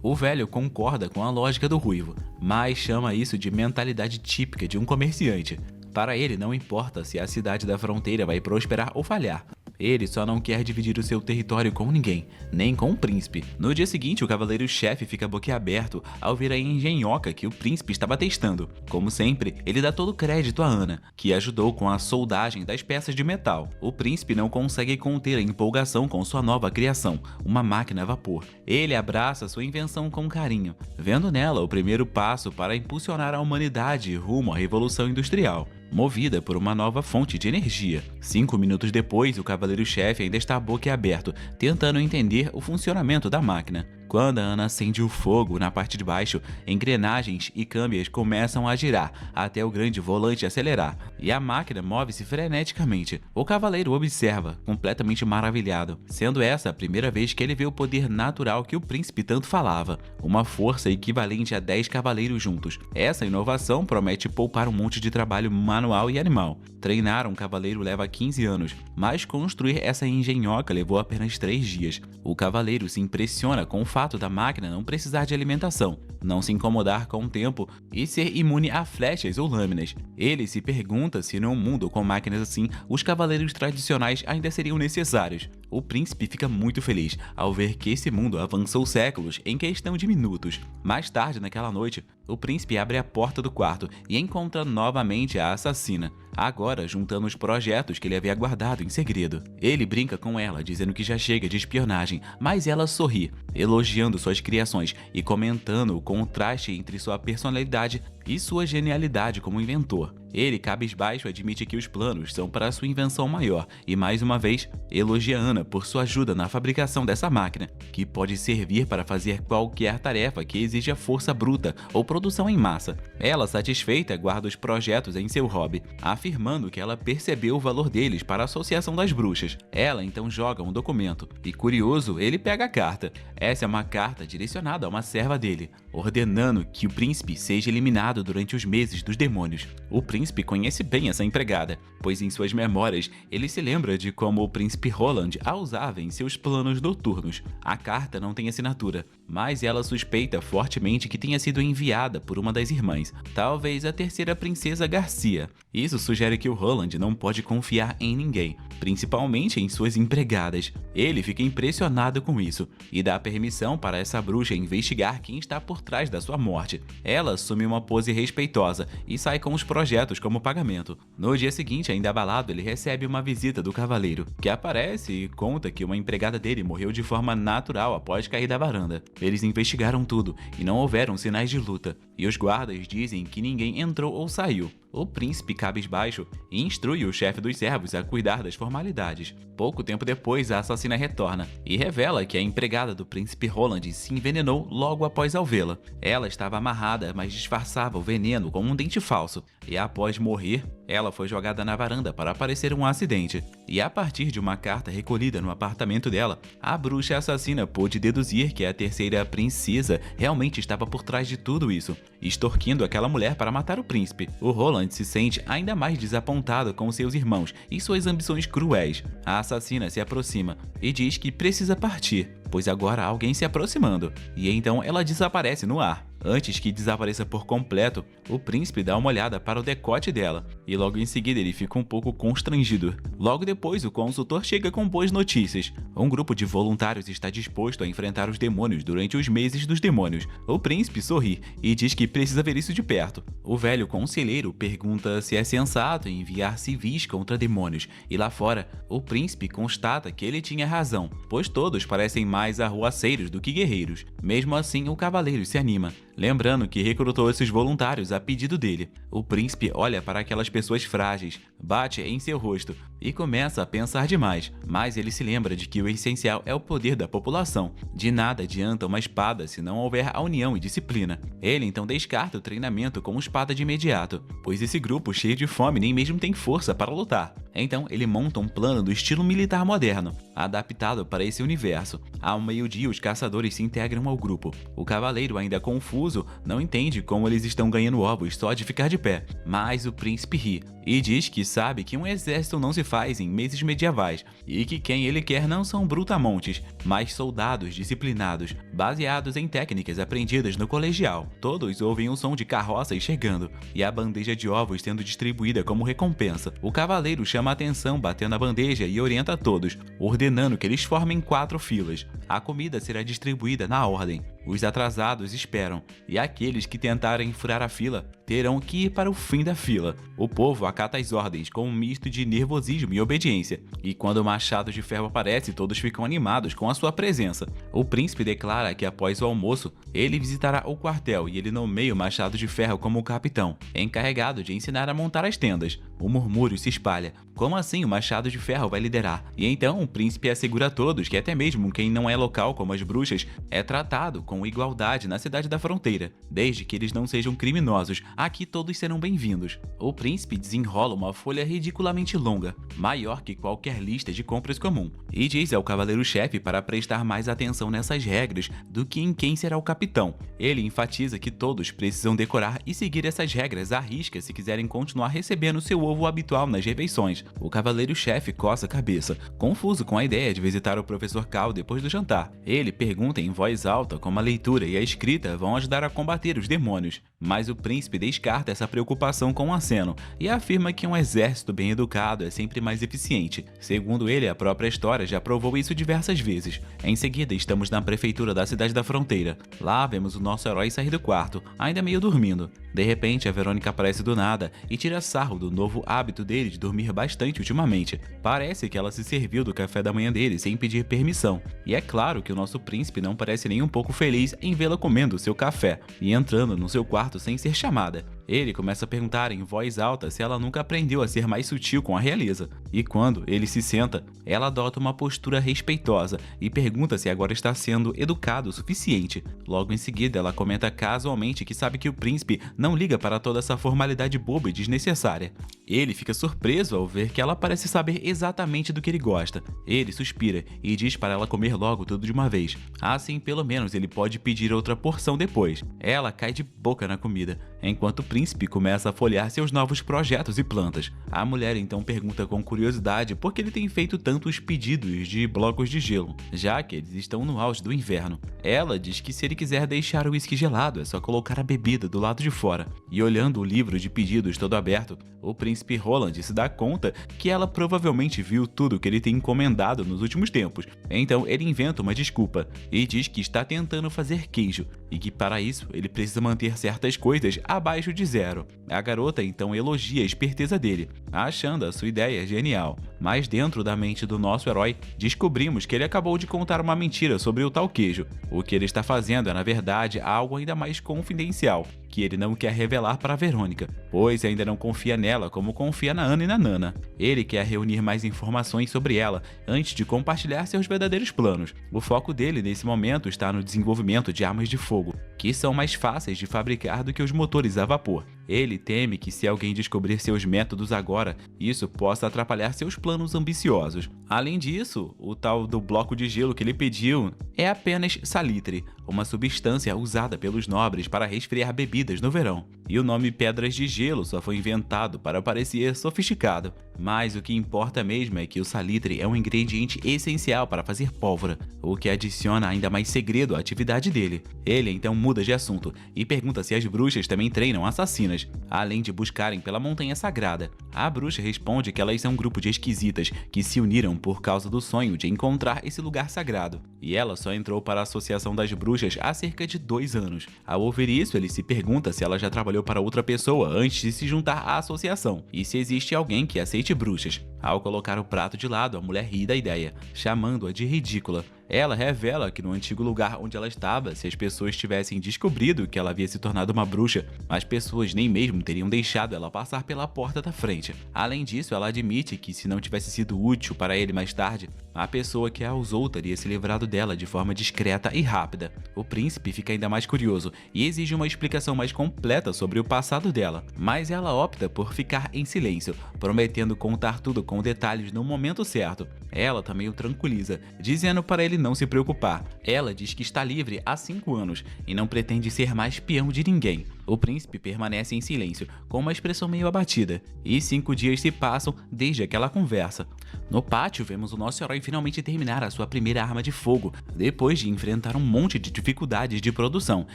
O velho concorda com a lógica do Ruivo, mas chama isso de mentalidade típica de um comerciante. Para ele não importa se a cidade da fronteira vai prosperar ou falhar. Ele só não quer dividir o seu território com ninguém, nem com o príncipe. No dia seguinte, o cavaleiro-chefe fica boquiaberto ao ver a engenhoca que o príncipe estava testando. Como sempre, ele dá todo o crédito a Ana, que ajudou com a soldagem das peças de metal. O príncipe não consegue conter a empolgação com sua nova criação, uma máquina a vapor. Ele abraça sua invenção com carinho, vendo nela o primeiro passo para impulsionar a humanidade rumo à Revolução Industrial, movida por uma nova fonte de energia. 5 minutos depois, o cavaleiro-chefe ainda está boquiaberto, tentando entender o funcionamento da máquina. Quando a Ana acende o fogo na parte de baixo, engrenagens e câmbios começam a girar até o grande volante acelerar, e a máquina move-se freneticamente. O cavaleiro observa, completamente maravilhado, sendo essa a primeira vez que ele vê o poder natural que o príncipe tanto falava, uma força equivalente a 10 cavaleiros juntos. Essa inovação promete poupar um monte de trabalho manual e animal. Treinar um cavaleiro leva 15 anos, mas construir essa engenhoca levou apenas 3 dias. O cavaleiro se impressiona com o fato da máquina não precisar de alimentação, não se incomodar com o tempo e ser imune a flechas ou lâminas. Ele se pergunta se num mundo com máquinas assim, os cavaleiros tradicionais ainda seriam necessários. O príncipe fica muito feliz ao ver que esse mundo avançou séculos em questão de minutos. Mais tarde naquela noite, o príncipe abre a porta do quarto e encontra novamente a assassina, agora juntando os projetos que ele havia guardado em segredo. Ele brinca com ela, dizendo que já chega de espionagem, mas ela sorri, elogiando suas criações e comentando o contraste entre sua personalidade e sua genialidade como inventor. Ele, cabisbaixo, admite que os planos são para sua invenção maior e, mais uma vez, elogia Ana por sua ajuda na fabricação dessa máquina, que pode servir para fazer qualquer tarefa que exija força bruta ou produção em massa. Ela, satisfeita, guarda os projetos em seu hobby, afirmando que ela percebeu o valor deles para a Associação das Bruxas. Ela então joga um documento e, curioso, ele pega a carta. Essa é uma carta direcionada a uma serva dele, ordenando que o príncipe seja eliminado durante os meses dos demônios. O príncipe conhece bem essa empregada, pois em suas memórias ele se lembra de como o príncipe Roland a usava em seus planos noturnos. A carta não tem assinatura, mas ela suspeita fortemente que tenha sido enviada por uma das irmãs, talvez a terceira princesa Garcia. Isso sugere que o Roland não pode confiar em ninguém, principalmente em suas empregadas. Ele fica impressionado com isso e dá permissão para essa bruxa investigar quem está por trás da sua morte. Ela assume uma pose respeitosa e sai com os projetos como pagamento. No dia seguinte, ainda abalado, ele recebe uma visita do cavaleiro, que aparece e conta que uma empregada dele morreu de forma natural após cair da varanda. Eles investigaram tudo e não houveram sinais de luta, e os guardas dizem que ninguém entrou ou saiu. O príncipe, cabisbaixo, instrui o chefe dos servos a cuidar das formalidades. Pouco tempo depois, a assassina retorna e revela que a empregada do príncipe Roland se envenenou logo após ao vê-la. Ela estava amarrada, mas disfarçava o veneno com um dente falso, e após morrer, ela foi jogada na varanda para parecer um acidente. E a partir de uma carta recolhida no apartamento dela, a bruxa assassina pôde deduzir que a terceira princesa realmente estava por trás de tudo isso, extorquindo aquela mulher para matar o príncipe. O Roland se sente ainda mais desapontado com seus irmãos e suas ambições cruéis. A assassina se aproxima e diz que precisa partir, pois agora há alguém se aproximando, e então ela desaparece no ar. Antes que desapareça por completo, o príncipe dá uma olhada para o decote dela, e logo em seguida ele fica um pouco constrangido. Logo depois, o consultor chega com boas notícias. Um grupo de voluntários está disposto a enfrentar os demônios durante os meses dos demônios. O príncipe sorri e diz que precisa ver isso de perto. O velho conselheiro pergunta se é sensato enviar civis contra demônios, e lá fora, o príncipe constata que ele tinha razão, pois todos parecem mais arruaceiros do que guerreiros. Mesmo assim, o cavaleiro se anima, lembrando que recrutou esses voluntários a pedido dele. O príncipe olha para aquelas pessoas frágeis, bate em seu rosto e começa a pensar demais, mas ele se lembra de que o essencial é o poder da população. De nada adianta uma espada se não houver a união e disciplina. Ele então descarta o treinamento com espada de imediato, pois esse grupo cheio de fome nem mesmo tem força para lutar. Então ele monta um plano do estilo militar moderno, adaptado para esse universo. Ao meio-dia, os caçadores se integram ao grupo. O cavaleiro, ainda confuso, não entende como eles estão ganhando ovos só de ficar de pé, mas o príncipe ri e diz que sabe que um exército não se faz em meses medievais e que quem ele quer não são brutamontes, mas soldados disciplinados, baseados em técnicas aprendidas no colegial. Todos ouvem o som de carroças chegando e a bandeja de ovos sendo distribuída como recompensa. O cavaleiro chama chama a atenção batendo a bandeja e orienta a todos, ordenando que eles formem 4 filas. A comida será distribuída na ordem. Os atrasados esperam, e aqueles que tentarem furar a fila terão que ir para o fim da fila. O povo acata as ordens com um misto de nervosismo e obediência, e quando o Machado de Ferro aparece, todos ficam animados com a sua presença. O príncipe declara que após o almoço, ele visitará o quartel e ele nomeia o Machado de Ferro como o capitão, encarregado de ensinar a montar as tendas. O murmúrio se espalha. Como assim o Machado de Ferro vai liderar? E então o príncipe assegura a todos que até mesmo quem não é local como as bruxas é tratado com igualdade na cidade da fronteira. Desde que eles não sejam criminosos, aqui todos serão bem-vindos. O príncipe desenrola uma folha ridiculamente longa, maior que qualquer lista de compras comum, e diz ao cavaleiro-chefe para prestar mais atenção nessas regras do que em quem será o capitão. Ele enfatiza que todos precisam decorar e seguir essas regras à risca se quiserem continuar recebendo seu ovo habitual nas refeições. O cavaleiro-chefe coça a cabeça, confuso com a ideia de visitar o professor Cal depois do jantar. Ele pergunta em voz alta como a leitura e a escrita vão ajudar a combater os demônios, mas o príncipe descarta essa preocupação com um aceno e afirma que um exército bem educado é sempre mais eficiente. Segundo ele, a própria história já provou isso diversas vezes. Em seguida, estamos na prefeitura da cidade da fronteira. Lá vemos o nosso herói sair do quarto, ainda meio dormindo. De repente, a Verônica aparece do nada e tira sarro do novo hábito dele de dormir bastante ultimamente. Parece que ela se serviu do café da manhã dele sem pedir permissão. E é claro que o nosso príncipe não parece nem um pouco feliz em vê-la comendo seu café e entrando no seu quarto sem ser chamada. Ele começa a perguntar em voz alta se ela nunca aprendeu a ser mais sutil com a realeza. E quando ele se senta, ela adota uma postura respeitosa e pergunta se agora está sendo educado o suficiente. Logo em seguida, ela comenta casualmente que sabe que o príncipe não liga para toda essa formalidade boba e desnecessária. Ele fica surpreso ao ver que ela parece saber exatamente do que ele gosta. Ele suspira e diz para ela comer logo tudo de uma vez. Assim, pelo menos, ele pode pedir outra porção depois. Ela cai de boca na comida, enquanto o príncipe começa a folhear seus novos projetos e plantas. A mulher então pergunta com curiosidade por que ele tem feito tantos pedidos de blocos de gelo, já que eles estão no auge do inverno. Ela diz que se ele quiser deixar o uísque gelado, é só colocar a bebida do lado de fora. E olhando o livro de pedidos todo aberto, o príncipe Roland se dá conta que ela provavelmente viu tudo que ele tem encomendado nos últimos tempos. Então ele inventa uma desculpa e diz que está tentando fazer queijo e que para isso ele precisa manter certas coisas abaixo de zero. A garota então elogia a esperteza dele, achando a sua ideia genial. Mas dentro da mente do nosso herói, descobrimos que ele acabou de contar uma mentira sobre o tal queijo. O que ele está fazendo é, na verdade, algo ainda mais confidencial, que ele não quer revelar para Verônica, pois ainda não confia nela como confia na Ana e na Nana. Ele quer reunir mais informações sobre ela antes de compartilhar seus verdadeiros planos. O foco dele nesse momento está no desenvolvimento de armas de fogo, que são mais fáceis de fabricar do que os motores a vapor. Ele teme que se alguém descobrir seus métodos agora, isso possa atrapalhar seus planos ambiciosos. Além disso, o tal do bloco de gelo que ele pediu é apenas salitre, uma substância usada pelos nobres para resfriar bebidas no verão. E o nome Pedras de Gelo só foi inventado para parecer sofisticado. Mas o que importa mesmo é que o salitre é um ingrediente essencial para fazer pólvora, o que adiciona ainda mais segredo à atividade dele. Ele então muda de assunto e pergunta se as bruxas também treinam assassinas, além de buscarem pela montanha sagrada. A bruxa responde que elas são um grupo de esquisitas que se uniram por causa do sonho de encontrar esse lugar sagrado. E ela só entrou para a Associação das Bruxas há cerca de 2 anos. Ao ouvir isso, ele se pergunta se ela já trabalhou para outra pessoa antes de se juntar à associação, e se existe alguém que aceite bruxas. Ao colocar o prato de lado, a mulher ri da ideia, chamando-a de ridícula. Ela revela que no antigo lugar onde ela estava, se as pessoas tivessem descobrido que ela havia se tornado uma bruxa, as pessoas nem mesmo teriam deixado ela passar pela porta da frente. Além disso, ela admite que se não tivesse sido útil para ele mais tarde, a pessoa que a usou teria se livrado dela de forma discreta e rápida. O príncipe fica ainda mais curioso e exige uma explicação mais completa sobre o passado dela, mas ela opta por ficar em silêncio, prometendo contar tudo com detalhes no momento certo. Ela também o tranquiliza, dizendo para ele ele não se preocupar. Ela diz que está livre há 5 anos e não pretende ser mais peão de ninguém. O príncipe permanece em silêncio, com uma expressão meio abatida, e 5 dias se passam desde aquela conversa. No pátio, vemos o nosso herói finalmente terminar a sua primeira arma de fogo, depois de enfrentar um monte de dificuldades de produção,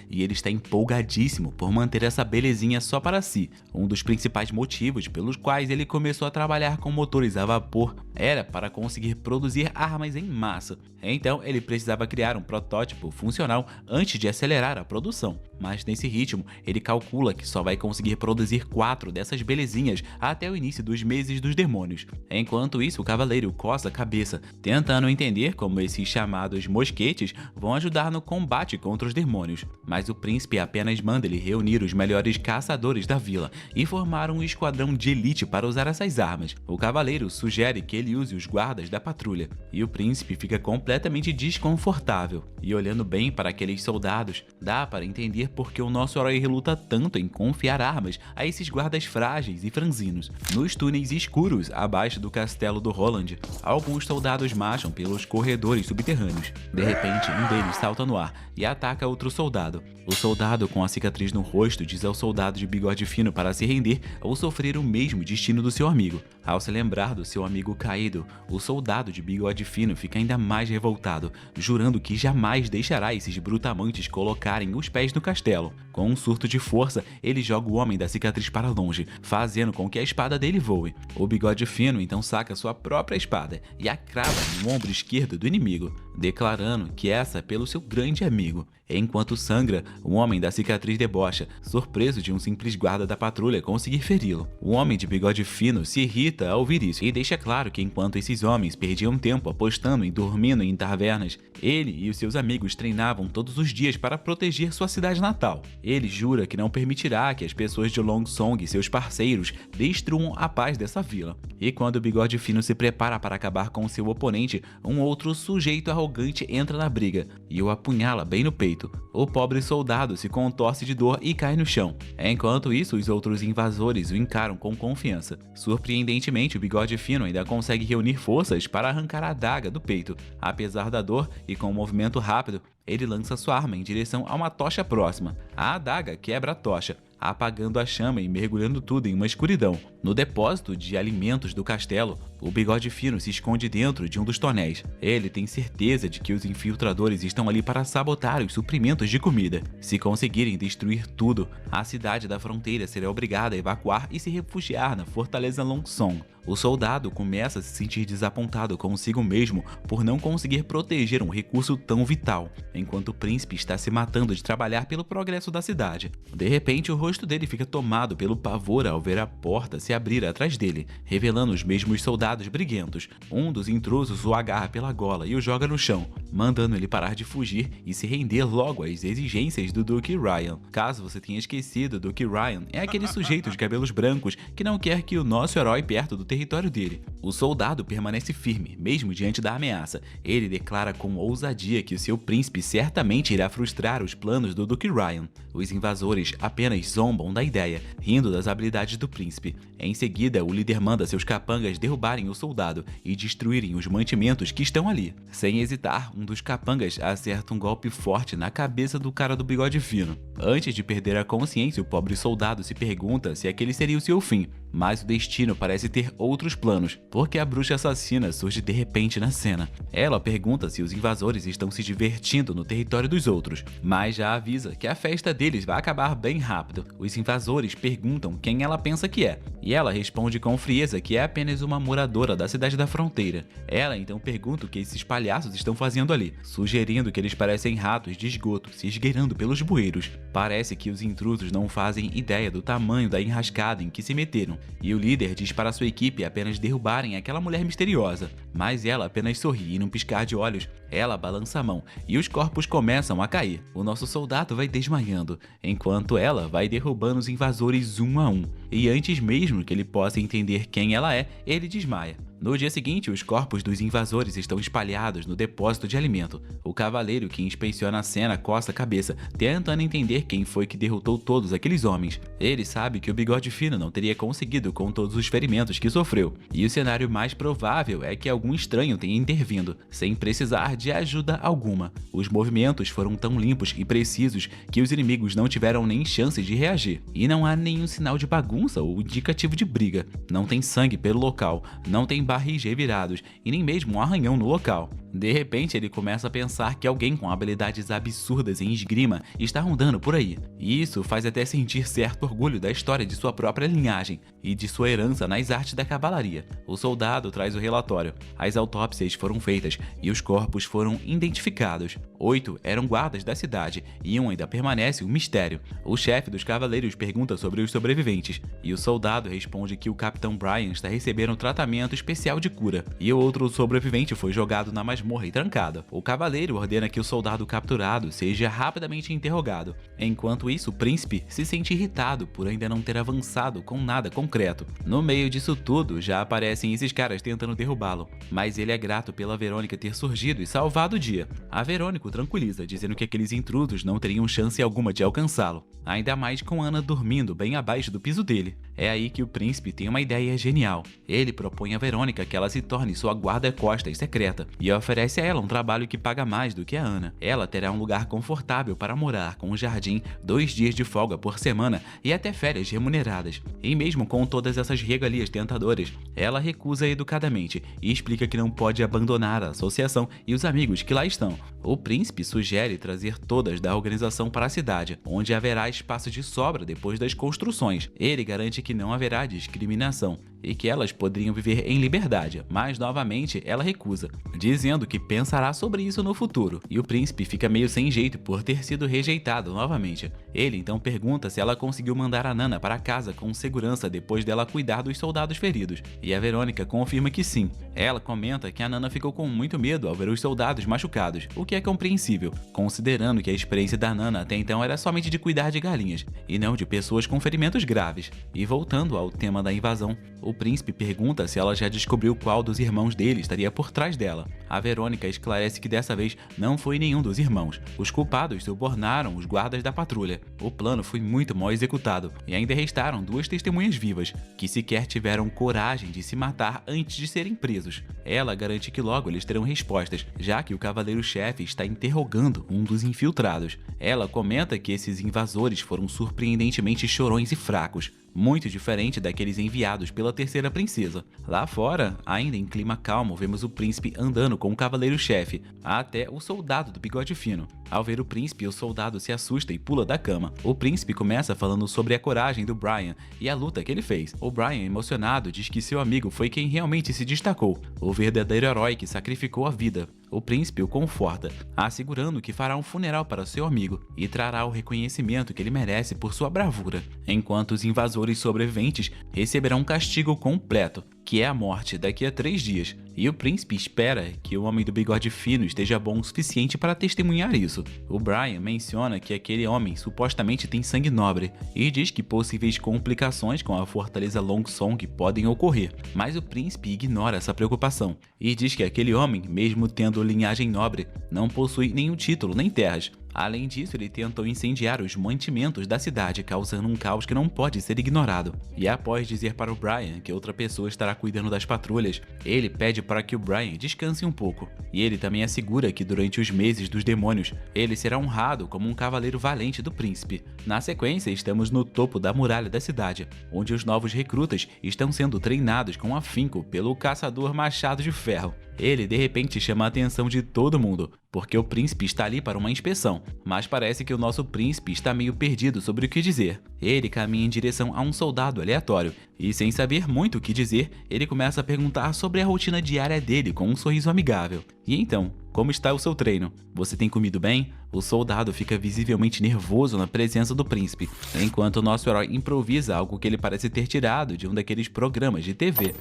e ele está empolgadíssimo por manter essa belezinha só para si. Um dos principais motivos pelos quais ele começou a trabalhar com motores a vapor era para conseguir produzir armas em massa. Então, ele precisava criar um protótipo funcional antes de acelerar a produção. Mas nesse ritmo, ele calcula que só vai conseguir produzir 4 dessas belezinhas até o início dos meses dos demônios. Enquanto isso, o cavaleiro coça a cabeça, tentando entender como esses chamados mosquetes vão ajudar no combate contra os demônios. Mas o príncipe apenas manda ele reunir os melhores caçadores da vila e formar um esquadrão de elite para usar essas armas. O cavaleiro sugere que ele use os guardas da patrulha, e o príncipe fica completamente desconfortável. E olhando bem para aqueles soldados, dá para entender por que o nosso herói reluta tanto em confiar armas a esses guardas frágeis e franzinos. Nos túneis escuros abaixo do castelo do Roland, alguns soldados marcham pelos corredores subterrâneos. De repente, um deles salta no ar e ataca outro soldado. O soldado com a cicatriz no rosto diz ao soldado de bigode fino para se render ou sofrer o mesmo destino do seu amigo. Ao se lembrar do seu amigo caído, o soldado de bigode fino fica ainda mais revoltado, jurando que jamais deixará esses brutamontes colocarem os pés no castelo. Com um surto de força, ele joga o homem da cicatriz para longe, fazendo com que a espada dele voe. O bigode fino então saca sua própria espada e a crava no ombro esquerdo do inimigo, declarando que essa é pelo seu grande amigo. Enquanto sangra, o homem da cicatriz debocha, surpreso de um simples guarda da patrulha conseguir feri-lo. O homem de bigode fino se irrita ao ouvir isso e deixa claro que enquanto esses homens perdiam tempo apostando e dormindo em tavernas, ele e os seus amigos treinavam todos os dias para proteger sua cidade natal. Ele jura que não permitirá que as pessoas de Long Song e seus parceiros destruam a paz dessa vila. E quando o bigode fino se prepara para acabar com seu oponente, um outro sujeito arrogante entra na briga e o apunhala bem no peito. O pobre soldado se contorce de dor e cai no chão. Enquanto isso, os outros invasores o encaram com confiança. Surpreendentemente, o bigode fino ainda consegue reunir forças para arrancar a adaga do peito. Apesar da dor e com um movimento rápido, ele lança sua arma em direção a uma tocha próxima. A adaga quebra a tocha, apagando a chama e mergulhando tudo em uma escuridão. No depósito de alimentos do castelo, o bigode fino se esconde dentro de um dos tonéis. Ele tem certeza de que os infiltradores estão ali para sabotar os suprimentos de comida. Se conseguirem destruir tudo, a cidade da fronteira será obrigada a evacuar e se refugiar na fortaleza Long Song. O soldado começa a se sentir desapontado consigo mesmo por não conseguir proteger um recurso tão vital, enquanto o príncipe está se matando de trabalhar pelo progresso da cidade. De repente, o rosto dele fica tomado pelo pavor ao ver a porta se abrir atrás dele, revelando os mesmos soldados briguentos. Um dos intrusos o agarra pela gola e o joga no chão, mandando ele parar de fugir e se render logo às exigências do Duke Ryan. Caso você tenha esquecido, Duke Ryan é aquele sujeito de cabelos brancos que não quer que o nosso herói perto do território dele. O soldado permanece firme, mesmo diante da ameaça. Ele declara com ousadia que o seu príncipe certamente irá frustrar os planos do Duke Ryan. Os invasores apenas zombam da ideia, rindo das habilidades do príncipe. Em seguida, o líder manda seus capangas derrubarem o soldado e destruírem os mantimentos que estão ali. Sem hesitar, um dos capangas acerta um golpe forte na cabeça do cara do bigode fino. Antes de perder a consciência, o pobre soldado se pergunta se aquele seria o seu fim, mas o destino parece ter outros planos, porque a bruxa assassina surge de repente na cena. Ela pergunta se os invasores estão se divertindo no território dos outros, mas já avisa que a festa deles vai acabar bem rápido. Os invasores perguntam quem ela pensa que é, e ela responde com frieza que é apenas uma moradora da cidade da fronteira. Ela então pergunta o que esses palhaços estão fazendo ali, sugerindo que eles parecem ratos de esgoto se esgueirando pelos bueiros. Parece que os intrusos não fazem ideia do tamanho da enrascada em que se meteram, e o líder diz para sua equipe apenas derrubarem aquela mulher misteriosa, mas ela apenas sorri e num piscar de olhos, ela balança a mão e os corpos começam a cair. O nosso soldado vai desmaiando, enquanto ela vai derrubando os invasores um a um, e antes mesmo que ele possa entender quem ela é, ele desmaia. No dia seguinte, os corpos dos invasores estão espalhados no depósito de alimento. O cavaleiro que inspeciona a cena coça a cabeça, tentando entender quem foi que derrotou todos aqueles homens. Ele sabe que o Bigode Fino não teria conseguido com todos os ferimentos que sofreu, e o cenário mais provável é que algum estranho tenha intervindo, sem precisar de ajuda alguma. Os movimentos foram tão limpos e precisos que os inimigos não tiveram nem chance de reagir, e não há nenhum sinal de bagunça ou indicativo de briga. Não tem sangue pelo local, não tem barris revirados e nem mesmo um arranhão no local. De repente, ele começa a pensar que alguém com habilidades absurdas em esgrima está rondando por aí. E isso faz até sentir certo orgulho da história de sua própria linhagem e de sua herança nas artes da cavalaria. O soldado traz o relatório. As autópsias foram feitas e os corpos foram identificados. 8 eram guardas da cidade e um ainda permanece um mistério. O chefe dos cavaleiros pergunta sobre os sobreviventes e o soldado responde que o Capitão Brian está recebendo um tratamento especial de cura e o outro sobrevivente foi jogado na masmorra e trancado. O cavaleiro ordena que o soldado capturado seja rapidamente interrogado. Enquanto isso, o príncipe se sente irritado por ainda não ter avançado com nada concreto. No meio disso tudo, já aparecem esses caras tentando derrubá-lo, mas ele é grato pela Verônica ter surgido e salvado o dia. A Verônica o tranquiliza, dizendo que aqueles intrusos não teriam chance alguma de alcançá-lo, ainda mais com Ana dormindo bem abaixo do piso dele. É aí que o príncipe tem uma ideia genial. Ele propõe a Verônica que ela se torne sua guarda-costas secreta e oferece a ela um trabalho que paga mais do que a Ana. Ela terá um lugar confortável para morar, com um jardim, 2 dias de folga por semana e até férias remuneradas. E mesmo com todas essas regalias tentadoras, ela recusa educadamente e explica que não pode abandonar a associação e os amigos que lá estão. O príncipe sugere trazer todas da organização para a cidade, onde haverá espaço de sobra depois das construções. Ele garante que não haverá discriminação e que elas poderiam viver em liberdade, mas novamente ela recusa, dizendo que pensará sobre isso no futuro, e o príncipe fica meio sem jeito por ter sido rejeitado novamente. Ele então pergunta se ela conseguiu mandar a Nana para casa com segurança depois dela cuidar dos soldados feridos, e a Verônica confirma que sim. Ela comenta que a Nana ficou com muito medo ao ver os soldados machucados, o que é compreensível, considerando que a experiência da Nana até então era somente de cuidar de galinhas, e não de pessoas com ferimentos graves. E voltando ao tema da invasão, o príncipe pergunta se ela já descobriu qual dos irmãos dele estaria por trás dela. A Verônica esclarece que dessa vez não foi nenhum dos irmãos. Os culpados subornaram os guardas da patrulha. O plano foi muito mal executado e ainda restaram 2 testemunhas vivas, que sequer tiveram coragem de se matar antes de serem presos. Ela garante que logo eles terão respostas, já que o cavaleiro-chefe está interrogando um dos infiltrados. Ela comenta que esses invasores foram surpreendentemente chorões e fracos, muito diferente daqueles enviados pela terceira princesa. Lá fora, ainda em clima calmo, vemos o príncipe andando com o cavaleiro-chefe, até o soldado do Bigode Fino. Ao ver o príncipe, o soldado se assusta e pula da cama. O príncipe começa falando sobre a coragem do Brian e a luta que ele fez. O Brian, emocionado, diz que seu amigo foi quem realmente se destacou, o verdadeiro herói que sacrificou a vida. O príncipe o conforta, assegurando que fará um funeral para seu amigo e trará o reconhecimento que ele merece por sua bravura, enquanto os invasores sobreviventes receberão um castigo completo, que é a morte daqui a 3 dias, e o príncipe espera que o homem do bigode fino esteja bom o suficiente para testemunhar isso. O Brian menciona que aquele homem supostamente tem sangue nobre e diz que possíveis complicações com a fortaleza Longsong podem ocorrer, mas o príncipe ignora essa preocupação e diz que aquele homem, mesmo tendo linhagem nobre, não possui nenhum título nem terras. Além disso, ele tentou incendiar os mantimentos da cidade, causando um caos que não pode ser ignorado. E após dizer para o Brian que outra pessoa estará cuidando das patrulhas, ele pede para que o Brian descanse um pouco. E ele também assegura que durante os meses dos demônios, ele será honrado como um cavaleiro valente do príncipe. Na sequência, estamos no topo da muralha da cidade, onde os novos recrutas estão sendo treinados com afinco pelo caçador Machado de Ferro. Ele de repente chama a atenção de todo mundo, porque o príncipe está ali para uma inspeção, mas parece que o nosso príncipe está meio perdido sobre o que dizer. Ele caminha em direção a um soldado aleatório, e sem saber muito o que dizer, ele começa a perguntar sobre a rotina diária dele com um sorriso amigável. E então, como está o seu treino? Você tem comido bem? O soldado fica visivelmente nervoso na presença do príncipe, enquanto o nosso herói improvisa algo que ele parece ter tirado de um daqueles programas de TV.